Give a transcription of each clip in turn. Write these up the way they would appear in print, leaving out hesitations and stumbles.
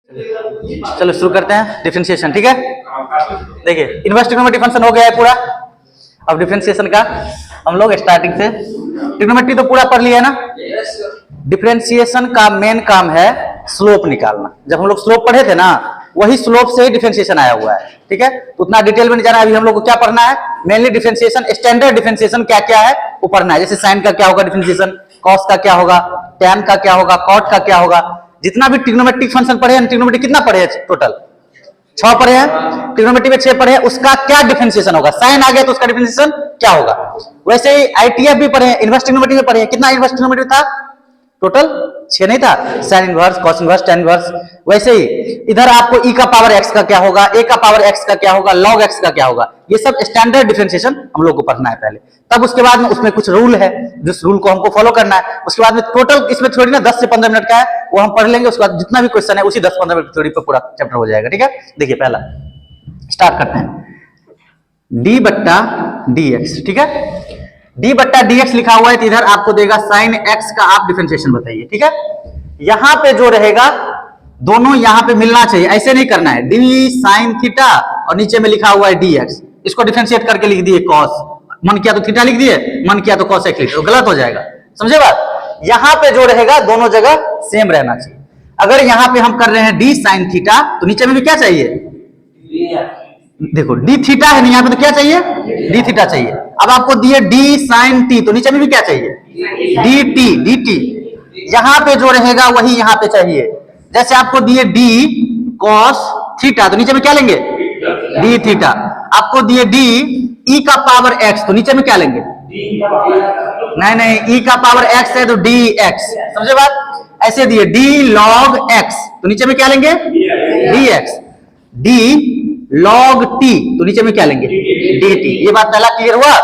चलो शुरू करते हैं डिफरेंशिएशन। ठीक है, देखिए इनवर्स ट्रिग्नोमेट्री फंक्शन हो गया है पूरा। अब डिफरेंशिएशन का हम लोग स्टार्टिंग से, ट्रिग्नोमेट्री तो पूरा पढ़ लिया है ना। डिफरेंशिएशन का मेन काम है स्लोप निकालना। जब हम लोग स्लोप पढ़े थे ना, वही स्लोप से ही डिफरेंशिएशन आया हुआ है। ठीक है, तो उतना डिटेल में नहीं जाना। अभी हम लोग को क्या पढ़ना है, मेनली डिफरेंशिएशन, स्टैंडर्ड डिफरेंशिएशन क्या क्या है वो पढ़ना है। जैसे साइन का क्या होगा डिफरेंशिएशन, कॉस का क्या होगा, टैन का क्या होगा, कॉट का क्या होगा। जितना भी ट्रिग्नोमेट्रिक फंक्शन पढ़े हैं, ट्रिग्नोमेट्री कितना पढ़े हैं टोटल 6 पढ़े हैं, ट्रिग्नोमेट्री में 6 पढ़े हैं, उसका क्या डिफरेंशिएशन होगा। साइन आ गया तो उसका डिफरेंशिएशन क्या होगा। वैसे ही आईटीएफ भी पढ़े हैं, इनवर्स ट्रिग्नोमेट्री में पढ़े हैं। कितना इनवर्स ट्रिग्नोमेट्री था टोटल 6 नहीं था, sine inverse, cos inverse, tan inverse. वैसे ही इधर आपको e का पावर x का क्या होगा, a का पावर x का क्या होगा, log x का क्या होगा। ये सब स्टैंडर्ड डिफरेंशिएशन हम लोग को पढ़ना है पहले। तब उसके बाद में उसमें कुछ रूल है, जिस रूल को हमको फॉलो करना है। उसके बाद में टोटल इसमें थ्योरी ना 10 से 15 मिनट का है, वो हम पढ़ लेंगे। उसके बाद जितना भी क्वेश्चन है उसी 10-15 मिनट थ्योरी पे पूरा चैप्टर हो जाएगा। ठीक है, देखिए पहला स्टार्ट करते हैं। d बट्टा dx, ठीक है, d बट्टा dx लिखा हुआ है, तो इधर आपको देगा साइन x का आप डिफरेंशिएशन बताइए। ठीक है, यहां पे जो रहेगा दोनों यहां पे मिलना चाहिए, ऐसे नहीं करना है। d साइन थीटा और नीचे में लिखा हुआ है dx, इसको डिफरेंशिएट करके लिख दिए cos, मन किया तो थीटा लिख दिए, मन किया तो cos x लिख दिए, तो गलत हो जाएगा। समझे बात। यहां पे जो रहेगा दोनों जगह सेम रहना चाहिए। अगर यहां पे हम कर रहे हैं d साइन थीटा, तो नीचे में भी क्या चाहिए, देखो d थीटा है, यहाँ पे तो क्या चाहिए, d थीटा चाहिए। अब आपको दिए d साइन t, तो नीचे में भी क्या चाहिए, dt। यहां पे जो रहेगा वही यहां पे चाहिए। जैसे आपको दिए d cos थीटा, तो नीचे में क्या लेंगे, d थीटा। आपको दिए d e का पावर x, तो नीचे में क्या लेंगे, नहीं e का पावर x है तो dx। समझे बात। ऐसे दिए d log x, तो नीचे में क्या लेंगे, dx। d log t, तो नीचे में क्या लेंगे, dt। ये बात पहला क्लियर हुआ।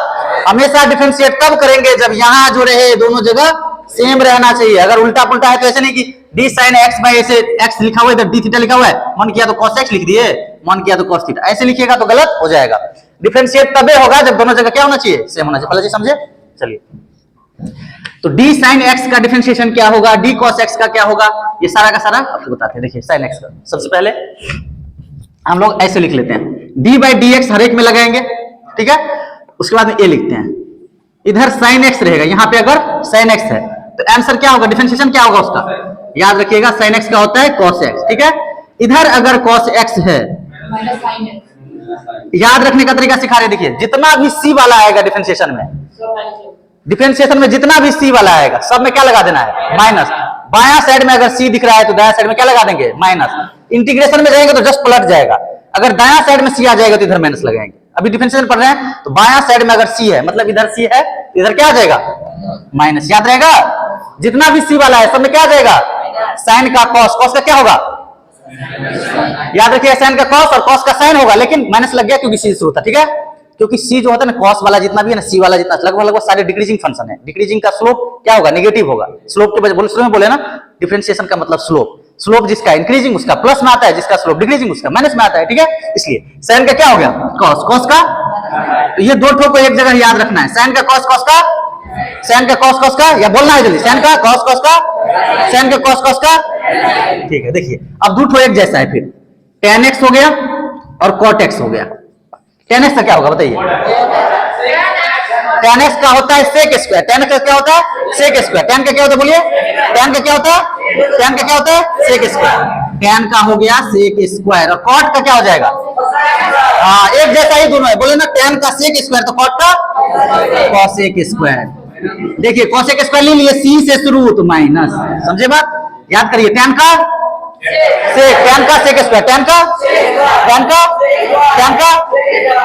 हमेशा डिफरेंशिएट तब करेंगे जब यहां जो रहे दोनों जगह सेम रहना चाहिए। अगर उल्टा पुल्टा है तो ऐसे नहीं कि d sin x बाय ऐसे x लिखा हुआ है, इधर d थीटा लिखा हुआ है, मन किया तो cos x लिख दिए, मन किया तो cos थीटा, ऐसे लिखिएगा तो गलत हो जाएगा। डिफरेंशिएट तबे होगा जब दोनों जगह क्या होना चाहिए, सेम होना चाहिए। पहले जी समझे। चलिए, तो d sin x का डिफरेंशिएशन क्या होगा, d cos x का क्या होगा, ये सारा का सारा आपको बताते हैं। देखिए sin x का सबसे पहले हम लोग ऐसे लिख लेते हैं, d बाई dx हर एक में लगाएंगे। ठीक है, उसके बाद में a लिखते हैं, इधर sin x रहेगा, यहाँ पे अगर sin x है तो आंसर क्या होगा, डिफरेंशिएशन क्या होगा उसका, याद रखिएगा sin x का होता है cos x। ठीक है, इधर अगर cos x है, याद रखने का तरीका सिखा रहे। देखिए जितना भी c वाला आएगा डिफरेंशिएशन में जितना भी c वाला आएगा सब में क्या लगा देना है, माइनस। बायां साइड में अगर c दिख रहा है तो दायां साइड में क्या लगा देंगे, माइनस। इंटीग्रेशन में रहेंगे तो जस्ट पलट जाएगा। अगर दायां साइड में c आ जाएगा तो इधर माइनस लगाएंगे। अभी डिफरेंशिएशन पढ़ रहे हैं तो बायां साइड में अगर c है, मतलब इधर c है, इधर क्या आ जाएगा, माइनस। याद रहेगा, जितना भी c वाला है सब में क्या आ जाएगा, साइन का cos, cos का क्या होगा, याद रखिए साइन का cos और cos का साइन होगा, लेकिन माइनस लग गया क्योंकि c शुरू था। ठीक है, क्योंकि c जो होता है ना, cos वाला जितना भी है ना, c वाला जितना, लगभग सारे डिक्रीजिंग फंक्शन है। डिक्रीजिंग का स्लोप क्या होगा, नेगेटिव होगा। स्लोप के वजह बोले ना, डिफरेंशिएशन का मतलब स्लोप। स्लोप जिसका इंक्रीजिंग उसका प्लस में आता है, जिसका स्लोप डिक्रीजिंग उसका माइनस में आता है। ठीक है, इसलिए साइन का क्या हो गया, cos, cos का, तो ये दो ठो को एक जगह याद रखना है, साइन का cos, cos का, साइन का cos, cos का, या बोलना है जल्दी, साइन का cos, cos का, साइन का cos, cos का। ठीक है, देखिए अब दो ठो एक जैसा है, फिर tan x हो गया और cot x हो गया। tan x का क्या होगा बताइए, tan x का होता है sec स्क्वायर, tan का क्या होता है, sec स्क्वायर। tan का क्या होता है बोलिए, tan का क्या होता है, tan का क्या होता है, sec स्क्वायर। tan का हो गया sec स्क्वायर और cot का क्या हो जाएगा, हाँ एक जैसा ही दोनों है, बोले ना tan का sec स्क्वायर तो cot का cosec स्क्वायर। देखिए cosec स्क्वायर ले लिए, c से शुरू तो माइनस। समझे बात, याद करिए, tan का sec, tan का sec स्क्वायर, tan का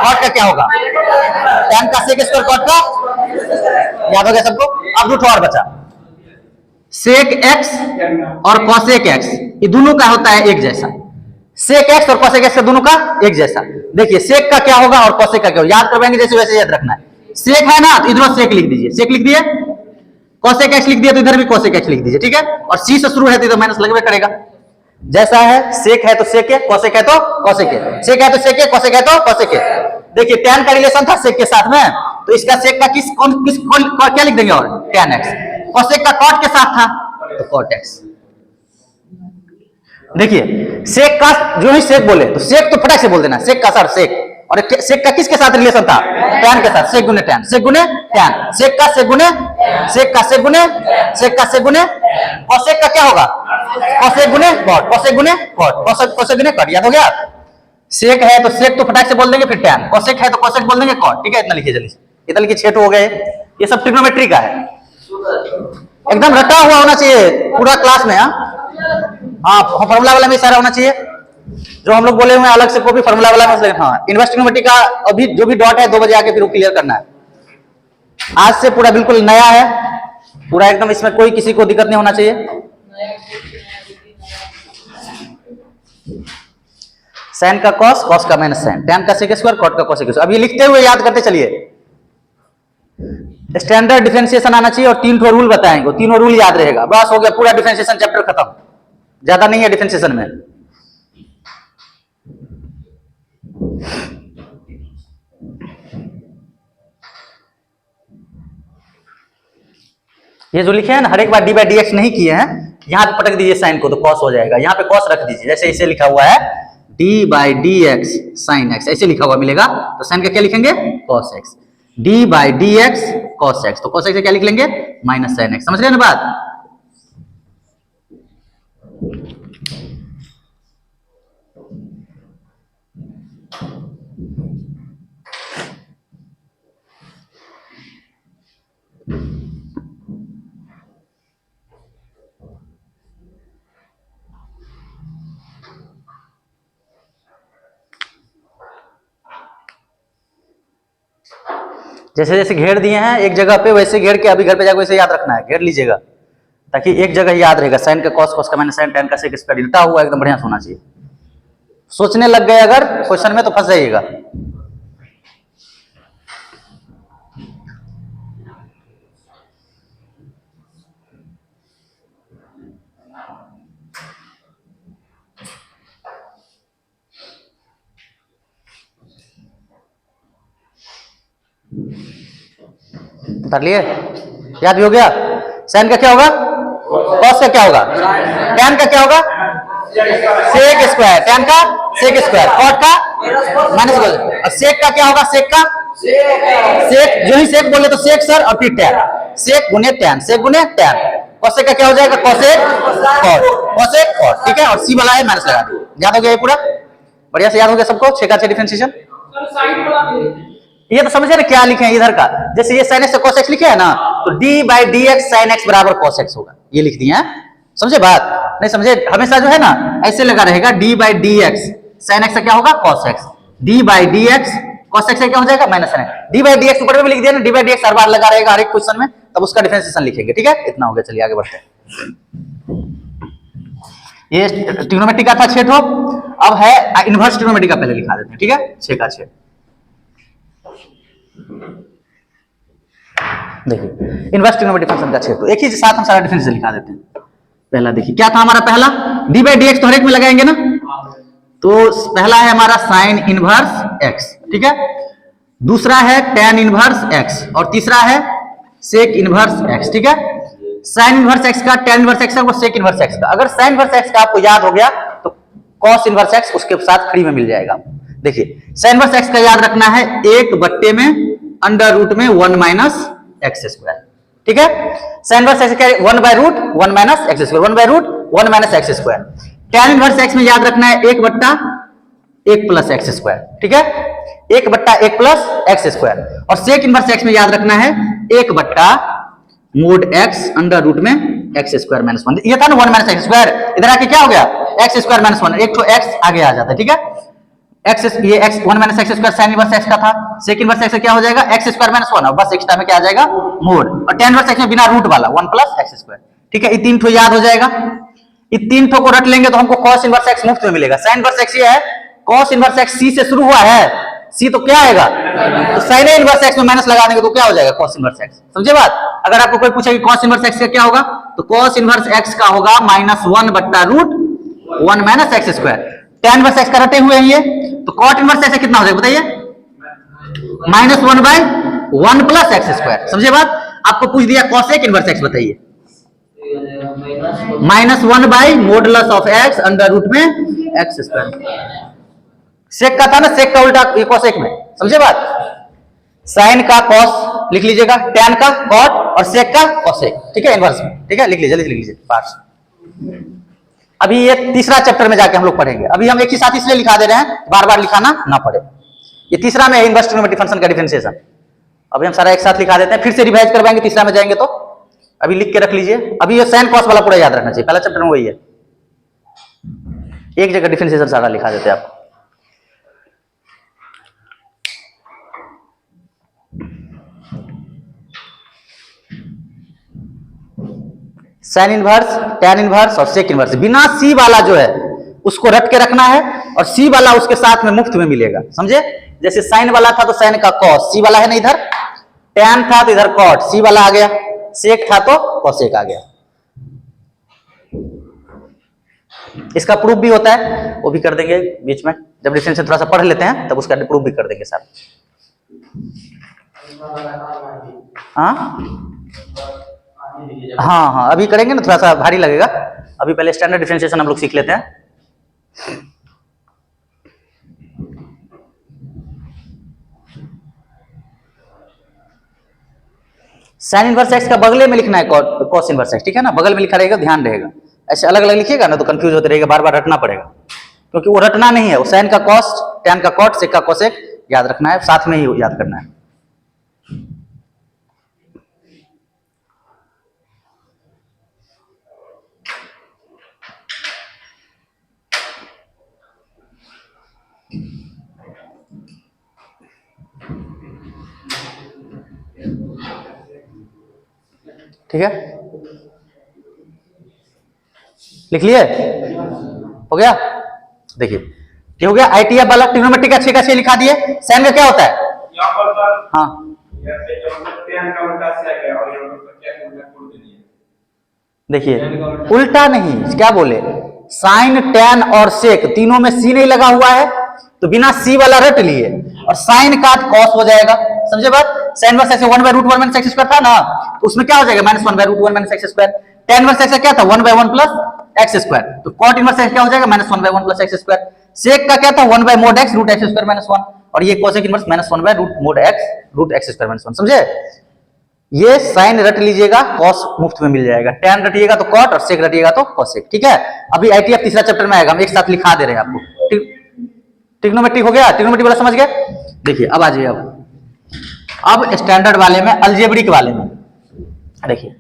cot का क्या होगा, tan का sec स्क्वायर cot का, याद हो गया सबको। अब दो और बचा, sec x और cosec x, ये दोनों का होता है एक जैसा। sec x और cosec x का दोनों का एक जैसा। देखिए sec का क्या होगा और cosec का क्या होगा, याद करवाएंगे जैसे वैसे याद रखना है। sec है ना तो इधर sec लिख दीजिए, sec लिख दिए, cosec x लिख दिया तो इधर भी cosec x लिख दीजिए। ठीक है, और c से शुरू है तो इधर माइनस लगवे करेगा। जैसा है sec है तो sec है, cosec है तो cosec है, sec है तो sec है, cosec है तो cosec है। देखिए tan का रिलेशन था sec के साथ में, तो इसका sec का किस क्या लिख देंगे, और tan x। cosec का cot के साथ था तो cot x। देखिए सेक का जो ही सेक बोले तो सेक तो फटाक से बोल देना, सेक का सर सेक, और सेक का किसके साथ रिलेशन था? टैन के साथ, सेक गुने टैन, सेक गुने टैन, सेक का सेक गुने, सेक का सेक गुने, सेक का सेक गुने, कोसेक का क्या होगा? कोसेक गुने कॉट, कोसेक गुने कॉट, कोसेक कोसेक गुने कॉट, याद हो गया? सेक है तो सेक तो फटाक से बोल देंगे, फिर टैन, कोसेक है तो कोसेक बोल देंगे कॉट, ठीक है? इतना लिखिए जल्दी से, इतना लिखिए, 6 हो गए। ये सब ट्रिग्नोमेट्री का है, एकदम रटा हुआ होना चाहिए पूरा क्लास में। हाँ फॉर्मूला वाला में सारा होना चाहिए, जो हम लोग बोले हुए अलग से कॉपी फॉर्मूला वाला में। हाँ इन्वर्स ट्रिग्नोमेट्री का अभी जो भी डॉट है 2 बजे आके फिर वो क्लियर करना है। आज से पूरा बिल्कुल नया है, पूरा एकदम, इसमें कोई किसी को दिक्कत नहीं होना चाहिए। साइन का कॉस, कॉस का माइनस साइन, टैन का सेक स्क्वायर, कॉट का कोसेक स्क्वायर। अब ये लिखते हुए याद करते चलिए। स्टैंडर्ड डिफरेंशिएशन आना चाहिए और 3 ठो रूल बताएंगे, 3 रूल याद रहेगा, बस हो गया, पूरा डिफरेंशिएशन चैप्टर खत्म। ज्यादा नहीं है डिफरेंशिएशन में। ये जो लिखे हैं ना, हर एक बार डी बाई डी एक्स नहीं किए हैं, यहां पे पटक दीजिए साइन को तो कॉस हो जाएगा, यहाँ पे कॉस रख दीजिए, जैसे इसे लिखा हुआ है D by d x sine x, ऐसे लिखा हुआ मिलेगा, तो साइन का क्या लिखेंगे? Cos x. D by d x cos x, तो कॉस एक्स क्या लिख लेंगे? Minus sine x. समझ रहे हैं ना बात? जैसे जैसे घेर दिए हैं एक जगह पे, वैसे घेर के अभी घर पे जाकर वैसे याद रखना है, घेर लीजिएगा ताकि एक जगह याद रहेगा। साइन का कॉस, कॉस का माइनस साइन, टैन का सेक स्क्वायर, लिखा हुआ एकदम बढ़िया होना चाहिए। सोचने लग गए अगर क्वेश्चन में तो फंस जाइएगा। उतार लिए? याद भी हो गया? साइन का क्या होगा? कॉस का क्या होगा? टैन का क्या होगा? सेक स्क्वायर, टैन का सेक स्क्वायर, कॉट का माइनस, और सेक का क्या होगा? सेक का सेक, जो ही सेक बोले तो सेक सर, और फिर टैन, सेक गुने टैन, सेक गुने टैन। कोसेक का क्या हो जाएगा? कोसेक कॉट, कोसेक कॉट, ठीक है? और सी वाला है माइनस लगा दो। याद हो गया ये पूरा? बढ़िया से याद हो गया सबको? 6 का 6 डिफरेंशिएशन। ये तो समझे ना क्या लिखे हैं इधर का? जैसे ये साइन एक्स से कॉस एक्स लिखे है ना, तो D by d x sine x बराबर कॉस एक्स होगा, ये लिख दिए हैं। समझे बात? नहीं समझे? हमेशा जो है ना ऐसे लगा रहेगा, d by d x sine x का क्या होगा? Cos x, d by d x cos x का क्या हो जाएगा? Minus sine. D by d x ऊपर में भी लिख दिया ना, डी बाई डी एक्स हर बार लगा रहेगा हर एक क्वेश्चन में, तब उसका डिफरेंशिएशन लिखेंगे, ठीक है? इतना हो गया, चलिए आगे बढ़ते हैं। ये ट्रिग्नोमेट्री का था 6 ठो, अब है इनवर्स ट्रिग्नोमेट्री का, पहले लिखा देते हैं, ठीक है? 6 का 6। देखिए इनवर्स ट्रिग्नोमेट्री फंक्शन का 6 तो एक ही साथ हम सारा डिफरेंशियल लिखा देते हैं। पहला देखिए क्या था हमारा? पहला डी बाई डी एक्स तो हर एक में लगाएंगे ना, तो पहला है हमारा साइन इनवर्स एक्स, ठीक है? दूसरा है टैन इनवर्स एक्स, और तीसरा है सेक इनवर्स एक्स, ठीक है? साइन इनवर्स एक्स का, टैन इनवर्स एक्स का, और सेक इनवर्स एक्स का। अगर साइन इनवर्स एक्स का आपको याद हो गया तो कॉस इनवर्स एक्स उसके साथ फ्री में मिल जाएगा। देखिए साइन इनवर्स एक्स का याद रखना है 1/में अंडर रूट में 1 माइनस एक्स स्क्वायर, ठीक है? साइन इनवर्स एक्स का 1/√1 minus x square, 1/√1 minus x square. Tan inverse x में याद रखना है 1/1 प्लस एक्स स्क्वायर, ठीक है? 1/1 प्लस एक्स स्क्वायर। और सेक इनवर्स एक्स में याद रखना है 1/mod एक्स अंडर रूट में एक्स स्क्वायर माइनस 1। ये था ना 1 माइनस एक्स स्क्वायर, इधर आके क्या हो गया? एक्स स्क्वायर माइनस 1, एक तो एक्स आगे आ जाता है, ठीक है? एक्स, ये x 1 minus x square sine inverse x का था, सेक इनवर्स एक्स क्या हो जाएगा? एक्स स्क्वायर माइनस 1, और बस एक्स्ट्रा में क्या आ जाएगा? मोड। और टैन इनवर्स एक्स में बिना रूट वाला 1 प्लस एक्स स्क्वायर, ठीक है? ये 3 ठो याद हो जाएगा। ये 3 ठो को रट लेंगे तो हमको cos इनवर्स एक्स मुफ्त में मिलेगा। साइन इनवर्स एक्स ये है, cos इनवर्स एक्स सी से शुरू हुआ है, सी तो क्या आएगा? तो साइन इनवर्स एक्स में माइनस लगा देंगे तो क्या हो जाएगा? cos inverse x. समझे बात? अगर आपको कोई पूछे कि cos इनवर्स एक्स का क्या होगा, तो cos इनवर्स एक्स का होगा -1/√1 minus x square. Tan inverse x का रटे हुए हैं ये, तो cot इनवर्स एक्स कितना हो जाएगा बताइए? -1/1 प्लस एक्स स्क्वायर। समझे बात? आपको पूछ दिया cosec इनवर्स एक्स बताइए, -1/मॉडुलस ऑफ x अंडर रूट में x स्क्वायर। सेक का था ना, सेक का उल्टा ये कोसेक में, समझे बात। साइन का कॉस लिख लीजिएगा, टैन का कॉट और सेक का कोसेक, ठीक है, इनवर्स में, ठीक है, लिख लीजिए, जल्दी लिख लीजिए पार्ट्स। अभी ये तीसरा चैप्टर में जाके हम लोग पढ़ेंगे, अभी हम एक ही साथ इसलिए लिखा दे रहे हैं बार बार लिखाना ना पड़े। ये तीसरा में इनवर्स ट्रिग्नोमेट्रिक फंक्शन का डिफरेंशिएशन, अभी हम सारा एक साथ लिखा देते हैं, फिर से रिवाइज करवाएंगे तीसरा में जाएंगे तो। अभी लिख के रख लीजिए, अभी ये साइन कॉस वाला पूरा याद रखना चाहिए, पहला चैप्टर में वही है, एक जगह डिफरेंशिएशन सारा लिखा देते हैं आपको। साइन इनवर्स, टैन इनवर्स और सेक इनवर्स, बिना सी वाला जो है उसको रट के रखना है और सी वाला उसके साथ में मुफ्त में मिलेगा, समझे। जैसे साइन वाला था तो साइन का कॉस, सी वाला है ना इधर, टैन था तो इधर कॉट, सी वाला आ गया, सेक था तो कोसेक आ गया। इसका प्रूफ भी होता है, वो भी कर देंगे बीच में, जब डिफरेंशियल थोड़ा सा पढ़ लेते हैं तब उसका प्रूफ भी कर देंगे साथ। हाँ, अभी करेंगे ना, थोड़ा सा भारी लगेगा, अभी पहले स्टैंडर्ड डिफरेंशिएशन हम लोग सीख लेते हैं। साइन इनवर्स एक्स का बगले में लिखना है कॉस इनवर्स एक्स, ठीक है ना, बगल में लिखा रहेगा, ध्यान रहेगा। ऐसे अलग अलग लिखिएगा ना तो कंफ्यूज होते रहेगा, बार बार रटना पड़ेगा, क्योंकि वो रटना नहीं है, वो साइन का कॉस, टैन का कॉट, सेक का कोसेक याद रखना है, साथ में ही याद करना है। ठीक है, लिख लिए, हो गया। देखिए ये हो गया आईटीएफ वाला, ट्रिग्नोमेट्री का 6 का 6 लिखा दिए। साइन का क्या होता है यहाँ पर सर? हाँ, देखिए उल्टा नहीं, क्या बोले, साइन टैन और सेक तीनों में सी नहीं लगा हुआ है तो बिना सी वाला रट लिए और साइन का कॉस हो जाएगा, समझे बात। Sine inverse x 1/√1 minus x square था ना, तो उसमें क्या हो जाएगा -1/√1 minus x square. Tan inverse x क्या था 1/1 प्लस एक्स स्क्वायर, तो कॉट इनवर्स एक्स क्या हो जाएगा -1/1 प्लस एक्स स्क्वायर। सेक का क्या था 1/mod x root x square minus 1, और ये cosec inverse -1/√mod x root x square minus 1, समझे। ये साइन रट लीजिएगा, कॉस मुफ्त में मिल जाएगा, टैन रटिएगा तो कॉट और सेक रटिएगा तो कोसेक, ठीक है। अभी आईटीएफ तीसरा चैप्टर में आएगा, हम एक साथ लिखा दे रहे हैं आपको। ट्रिग्नोमेट्री हो गया, ट्रिग्नोमेट्री वाला समझ गए। देखिए अब आ जाइए, अब स्टैंडर्ड वाले में, अलजेब्रिक वाले में देखिए।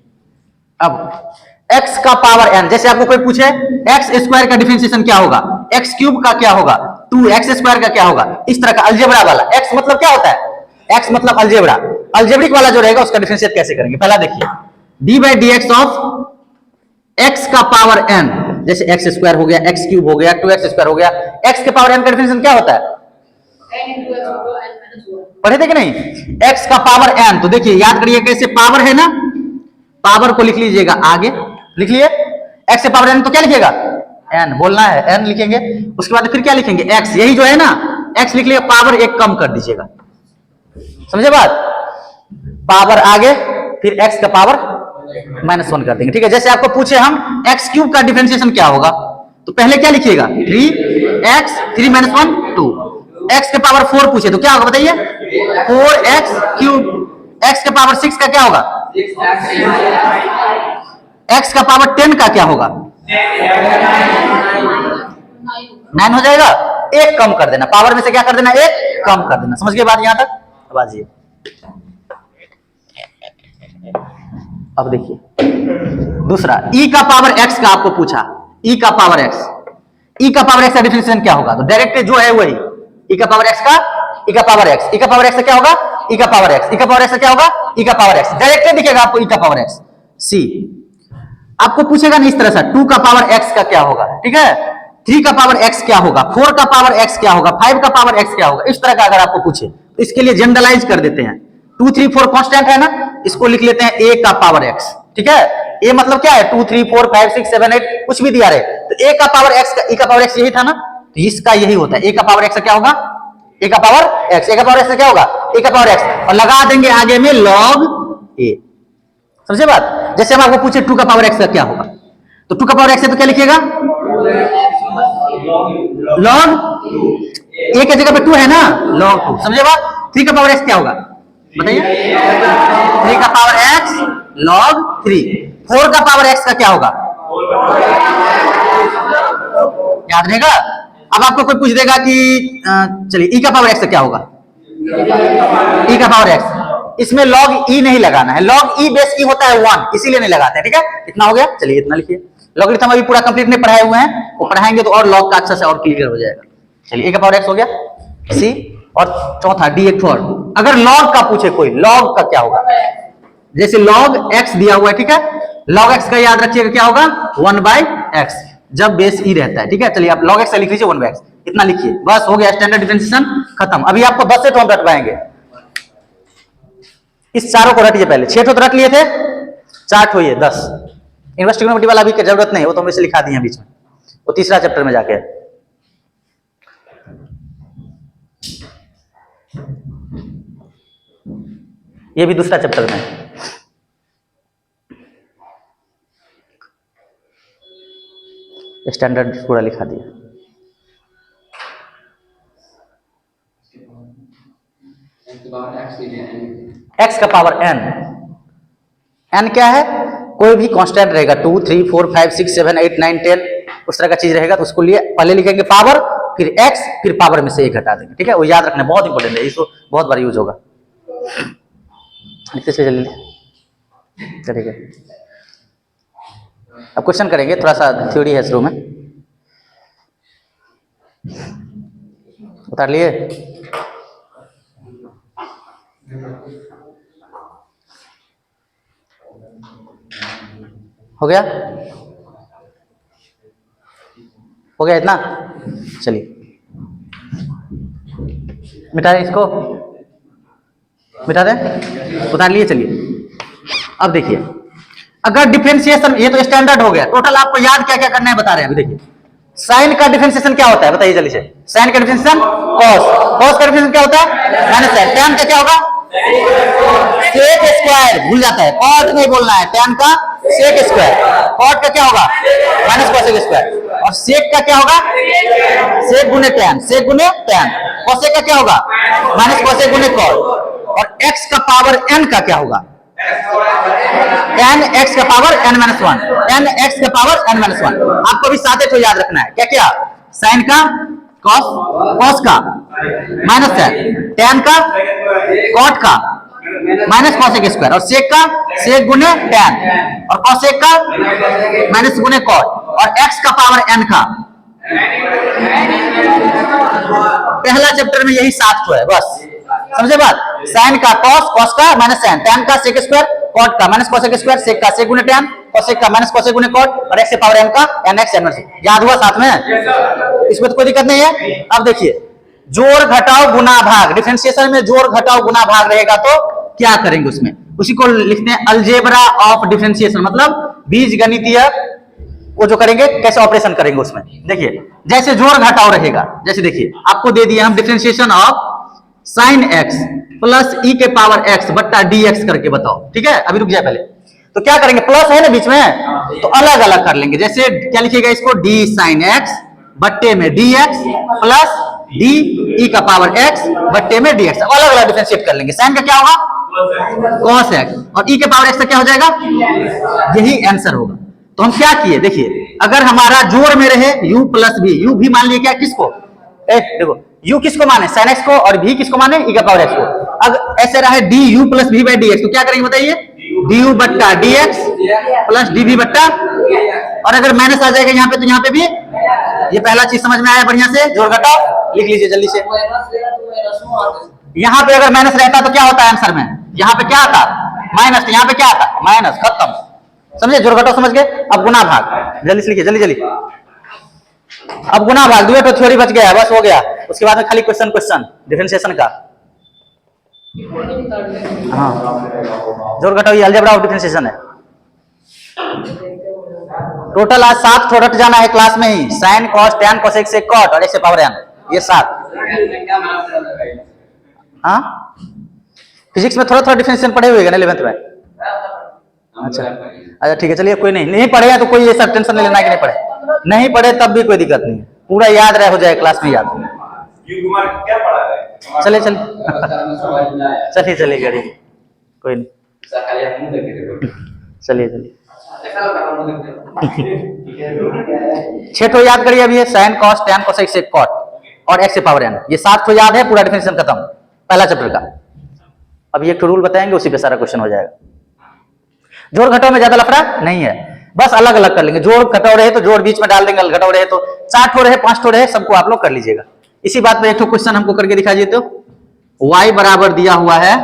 अब x का पावर n, जैसे आपको कोई पूछे x स्क्वायर का डिफरेंशिएशन क्या होगा, x क्यूब का क्या होगा, 2x स्क्वायर का क्या होगा, इस तरह का अलजेब्रा वाला। x मतलब क्या होता है, x मतलब अलजेब्रा, अलजेब्रिक वाला जो रहेगा उसका डिफरेंशिएट कैसे करेंगे। पहला देखिए d/dx ऑफ x का पावर n, जैसे x स्क्वायर हो गया, x क्यूब हो गया, 2x स्क्वायर हो गया, x के पावर n का डिफरेंशिएशन क्या होता है, पढ़े थे कि नहीं, x का पावर n। तो देखिए याद करिए कैसे, पावर है ना, पावर को लिख लीजिएगा आगे, लिख लिए x से पावर n, तो क्या लिखिएगा n, बोलना है n लिखेंगे, उसके बाद फिर क्या लिखेंगे x, यही जो है ना x लिख लिया, पावर एक कम कर दीजिएगा, समझे बात। पावर आगे फिर x का पावर -1 कर देंगे, ठीक है। जैसे आपको पूछे हम x क्यूब का डिफरेंशिएशन क्या होगा, तो पहले क्या लिखिएगा 3x 3 -1 2, x के पावर 4 पूछे तो क्या होगा बताइए 4x क्यूब, x के पावर 6 का क्या होगा, x का पावर 10 का क्या होगा 9 हो जाएगा, एक कम कर देना, पावर में से क्या कर देना, एक कम कर देना, समझ गए बात यहाँ तक। अब आइए, अब देखिए दूसरा e का पावर x का आपको पूछा, e का पावर x, e का पावर x का डिफरेंशिएशन क्या होगा, तो डायरेक्ट जो है वही e का पावर x का e का पावर x, e का पावर x का क्या होगा e का पावर x, e का पावर x का क्या होगा e का पावर x, डायरेक्ट दिखेगा आपको e का पावर x। c आपको पूछेगा ना इस तरह से 2 का पावर x का क्या होगा, ठीक है, 3 का पावर x क्या होगा, 4 का पावर x क्या होगा, 5 का पावर x क्या होगा, इस तरह का अगर आपको पूछे तो इसके लिए जनरलाइज कर देते हैं, 2 3 4 कांस्टेंट है ना, इसको लिख लेते हैं a का पावर x, ठीक है। a मतलब क्या है 2 3 4 5 6 7 8 कुछ भी दिया रहे, तो a का पावर x का e का पावर x यही था ना, तो इसका यही होता है a का पावर x का क्या होगा a का पावर x, a का पावर x का क्या होगा a का पावर x, और लगा देंगे आगे में log a, समझे बात? जैसे हम आपको पूछे 2 का पावर x का क्या होगा, तो 2 का पावर x है तो क्या लिखिएगा? log a की जगह पे 2 है ना, log 2। समझे बात? 3 का पावर x क्या होगा बताइए? 3 का पावर x log 3। 4 का पावर x का क्या होगा? याद रहेगा? अब आपको कोई पूछ देगा कि चलिए e का पावर x का क्या होगा? e का पावर x, इसमें log e नहीं लगाना है, log e बेस e होता है 1, इसीलिए नहीं लगाते हैं। ठीक है, इतना हो गया। चलिए इतना लिखिए। लॉगरिथम अभी पूरा कंप्लीट नहीं पढ़ाए हुए हैं, वो पढ़ाएंगे तो और log का अच्छा से और क्लियर हो जाएगा। चलिए a का पावर x हो गया c, और चौथा dx फॉर, अगर log का पूछे कोई, log का क्या होगा? जैसे log x दिया हुआ है, ठीक है, log x का याद रखिएगा क्या होगा? 1/x, जब बेस e रहता है। ठीक है, चलिए आप log x से लिख लीजिए 1/x, इतना लिखिए, बस हो गया, स्टैंडर्ड डिफरेंशिएशन खत्म। अभी आपको 10 से तो हम रटवाएंगे, इस चारों को रटिए पहले। 6 तो रट लिए थे, 4 हो ये 10। इनवर्स ट्रिग्नोमेट्री वाला अभी की जरूरत नहीं, वो तो हम इसे लिखा दिए बीच में, वो तीसरा चैप्टर में जाके। ये भी दूसरा चैप्टर में। स्टैंडर्ड पूरा लिखा दिया। x का पावर n, n क्या है? कोई भी कांस्टेंट रहेगा, 2 3 4 5 6 7 8 9 10, उस तरह का चीज रहेगा, तो उसको लिए पहले लिखेंगे पावर, फिर x, फिर पावर में से 1 हटा देंगे। ठीक है, वो याद रखना बहुत इंपॉर्टेंट है, इसको बहुत बार यूज होगा। लिखते चलिए, चलिए अब क्वेश्चन करेंगे, थोड़ा सा थ्योरी है शुरू में, उतार लिए? हो गया? हो गया इतना? चलिए मिटा दें इसको, मिटा दें, उतार लिए। चलिए अब देखिए, अगर डिफरेंशिएशन, ये तो स्टैंडर्ड हो गया, टोटल आपको याद क्या क्या करना है बता रहे हैं। अभी देखिए, साइन का डिफरेंशिएशन क्या होता है बताइए जल्दी से? साइन का डिफरेंशिएशन कॉस, कॉस का डिफरेंशिएशन क्या होता है? Minus sign. टैन का क्या होगा? सेक स्क्वायर, भूल जाता है, कॉट नहीं बोलना है, टैन का सेक स्क्वायर। कॉट का क्या होगा? Minus cosec square. और सेक का क्या होगा? सेक गुने टैन, सेक गुने टैन। कॉसेक का क्या होगा? माइनस कॉसेक गुने कॉट। और x का पावर n का क्या होगा? n x का power n minus 1, n x का पावर n माइनस 1। आपको भी साथ तो याद रखना है, क्या क्या? साइन का कॉस, कॉस का माइनस है, टैन का कॉट का माइनस कॉसेक स्क्वायर, और सेक का सेक गुने टैन, और कॉसेक का माइनस गुने कॉट, और x का पावर n का। पहला चैप्टर में यही 7 है बस, समझे बात? साइन का कॉस, कॉस का माइनस साइन, टैन का सेक स्क्वायर, कॉट का माइनस कॉसेक स्क्वायर, सेक का सेक गुने टैन, कॉसेक का माइनस कॉसेक गुने कॉट, और x से पावर n का n x n। याद हुआ साथ में? इसमें तो कोई दिक्कत नहीं है। अब देखिए, जोड़ घटाओ गुना भाग, डिफरेंशिएशन में जोड़ घटाओ गुना भाग रहेगा तो क्या करेंगे उसमें? उसी को लिखते हैं अलजेब्रा ऑफ डिफरेंशिएशन, मतलब बीज गणितीय, वो जो करेंगे कैसे ऑपरेशन करेंगे उसमें। देखिए, जैसे जोड़ घटाव रहेगा, जैसे देखिए आपको दे दिया हम differentiation of sine x plus e के पावर x बट्टा dx करके बताओ। ठीक है, अभी रुक जाए पहले, तो क्या करेंगे? प्लस है ना बीच में, तो अलग अलग कर लेंगे। जैसे क्या लिखिएगा इसको? d साइन x बट्टे में dx प्लस d e का पावर x बट्टे में dx, अलग अलग डिफरेंशिएट कर लेंगे। साइन का क्या होगा? cos x, और e के पावर x का क्या हो जाएगा? यही आंसर होगा। तो हम क्या किए, देखिए, अगर हमारा जोड़ में रहे u प्लस v, u भी मान लिए क्या किसको? देखो, u किसको माने? sin x को, और v किसको माने? e का पावर x को। अगर ऐसे रहे du plus v by dx, तो क्या करेंगे बताइए? du बट्टा dx प्लस dv बट्टा, और अगर माइनस आ जाएगा यहाँ पे, तो यहाँ पे भी। ये पहला चीज समझ में आया बढ़िया से? जोड़ घटाओ लिख लीजिए जल्दी से। यहाँ पे अगर माइनस रहता तो क्या होता है आंसर में? यहाँ पे क्या आता? माइनस, यहाँ पे क्या आता? माइनस, खत्म। समझे? जोड़ घटाओ समझ गए? अब गुना भाग जल्दी से लिखिए, जल्दी जल्दी। अब गुना भाग, दुए तो थ्योरी बच गया, बस हो गया। उसके बाद में खाली क्वेश्चन, क्वेश्चन डिफरेंशिएशन का। हाँ, जोड़ घटाओ ये अलजेब्रा ऑफ डिफरेंशिएशन है। टोटल आज 7 रट जाना है क्लास में ही, sine cos tan cosec sec cot और x से पावर n, ये 7। हाँ, फिजिक्स में थोड़ा थोड़ा डिफरेंशिएशन पढ़े हुए ना 11th में। अच्छा अच्छा ठीक है, चलिए कोई नहीं, नहीं पढ़े तो कोई ऐसा टेंशन नहीं लेना कि नहीं पढ़े, नहीं पढ़े तब भी कोई दिक्कत नहीं है, पूरा याद रहे हो जाए क्लास में याद। क्या पढ़ा है? चलिए चलिए चलिए चलिए करिए, कोई नहीं, चलिए चलिए। 6 ठो याद करिए अभी, sine cos tan cosec sec cot और एक्स से पावर एन, ये 7 ठो याद है, पूरा डिफिनेशन खत्म पहला चैप्टर का। अभी एक ठो रूल बताएंगे, उसी पे सारा क्वेश्चन हो जाएगा। जोड़ घटाव में ज्यादा लफड़ा नहीं है, बस अलग अलग कर लेंगे, जोड़ घटाव रहे तो जोड़ बीच में डाल देंगे, घटाव रहे तो 4 ठो रहे 5 ठो रहे सबको आप लोग कर लीजिएगा। इसी बात पे एक ठो क्वेश्चन हमको करके दिखा दीजिए तो, y बराबर दिया हुआ है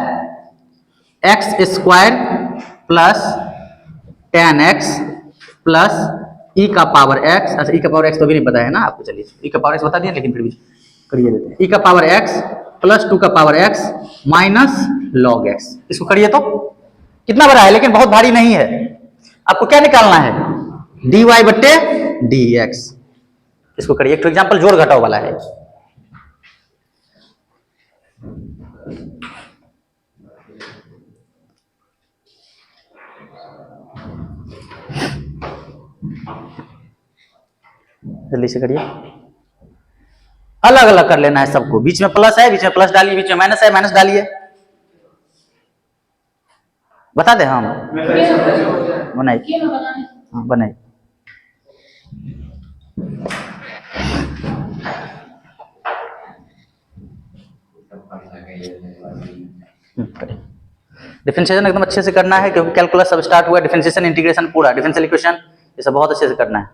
x square plus ten x plus e का पावर एक्स, अच्छा ई का पावर एक्स तो भी नहीं पता है ना आपको, चलिए ई का पावर एक्स बता दिया लेकिन फिर भी करिए देते हैं, ई का पावर एक्स प्लस 2 का power x minus log x, इसको करिए तो कितना बड़ा है लेकिन बहुत भारी नहीं है। आपको क्या निकालना है, dy बट्टे dx, इसको करिए। एक एग्जांपल जोड़ घटाव वाला है, जल्दी से करिए, अलग अलग कर लेना है सबको, बीच में प्लस है बीच में प्लस डालिए, बीच में माइनस है माइनस डालिए, बता दे हम बनाइए, हाँ बनाइए। डिफरेंशिएशन एकदम अच्छे से करना है क्योंकि कैलकुलस सब स्टार्ट हुआ है, डिफरेंशिएशन इंटीग्रेशन पूरा डिफरेंशियल इक्वेशन ये सब बहुत अच्छे से करना है,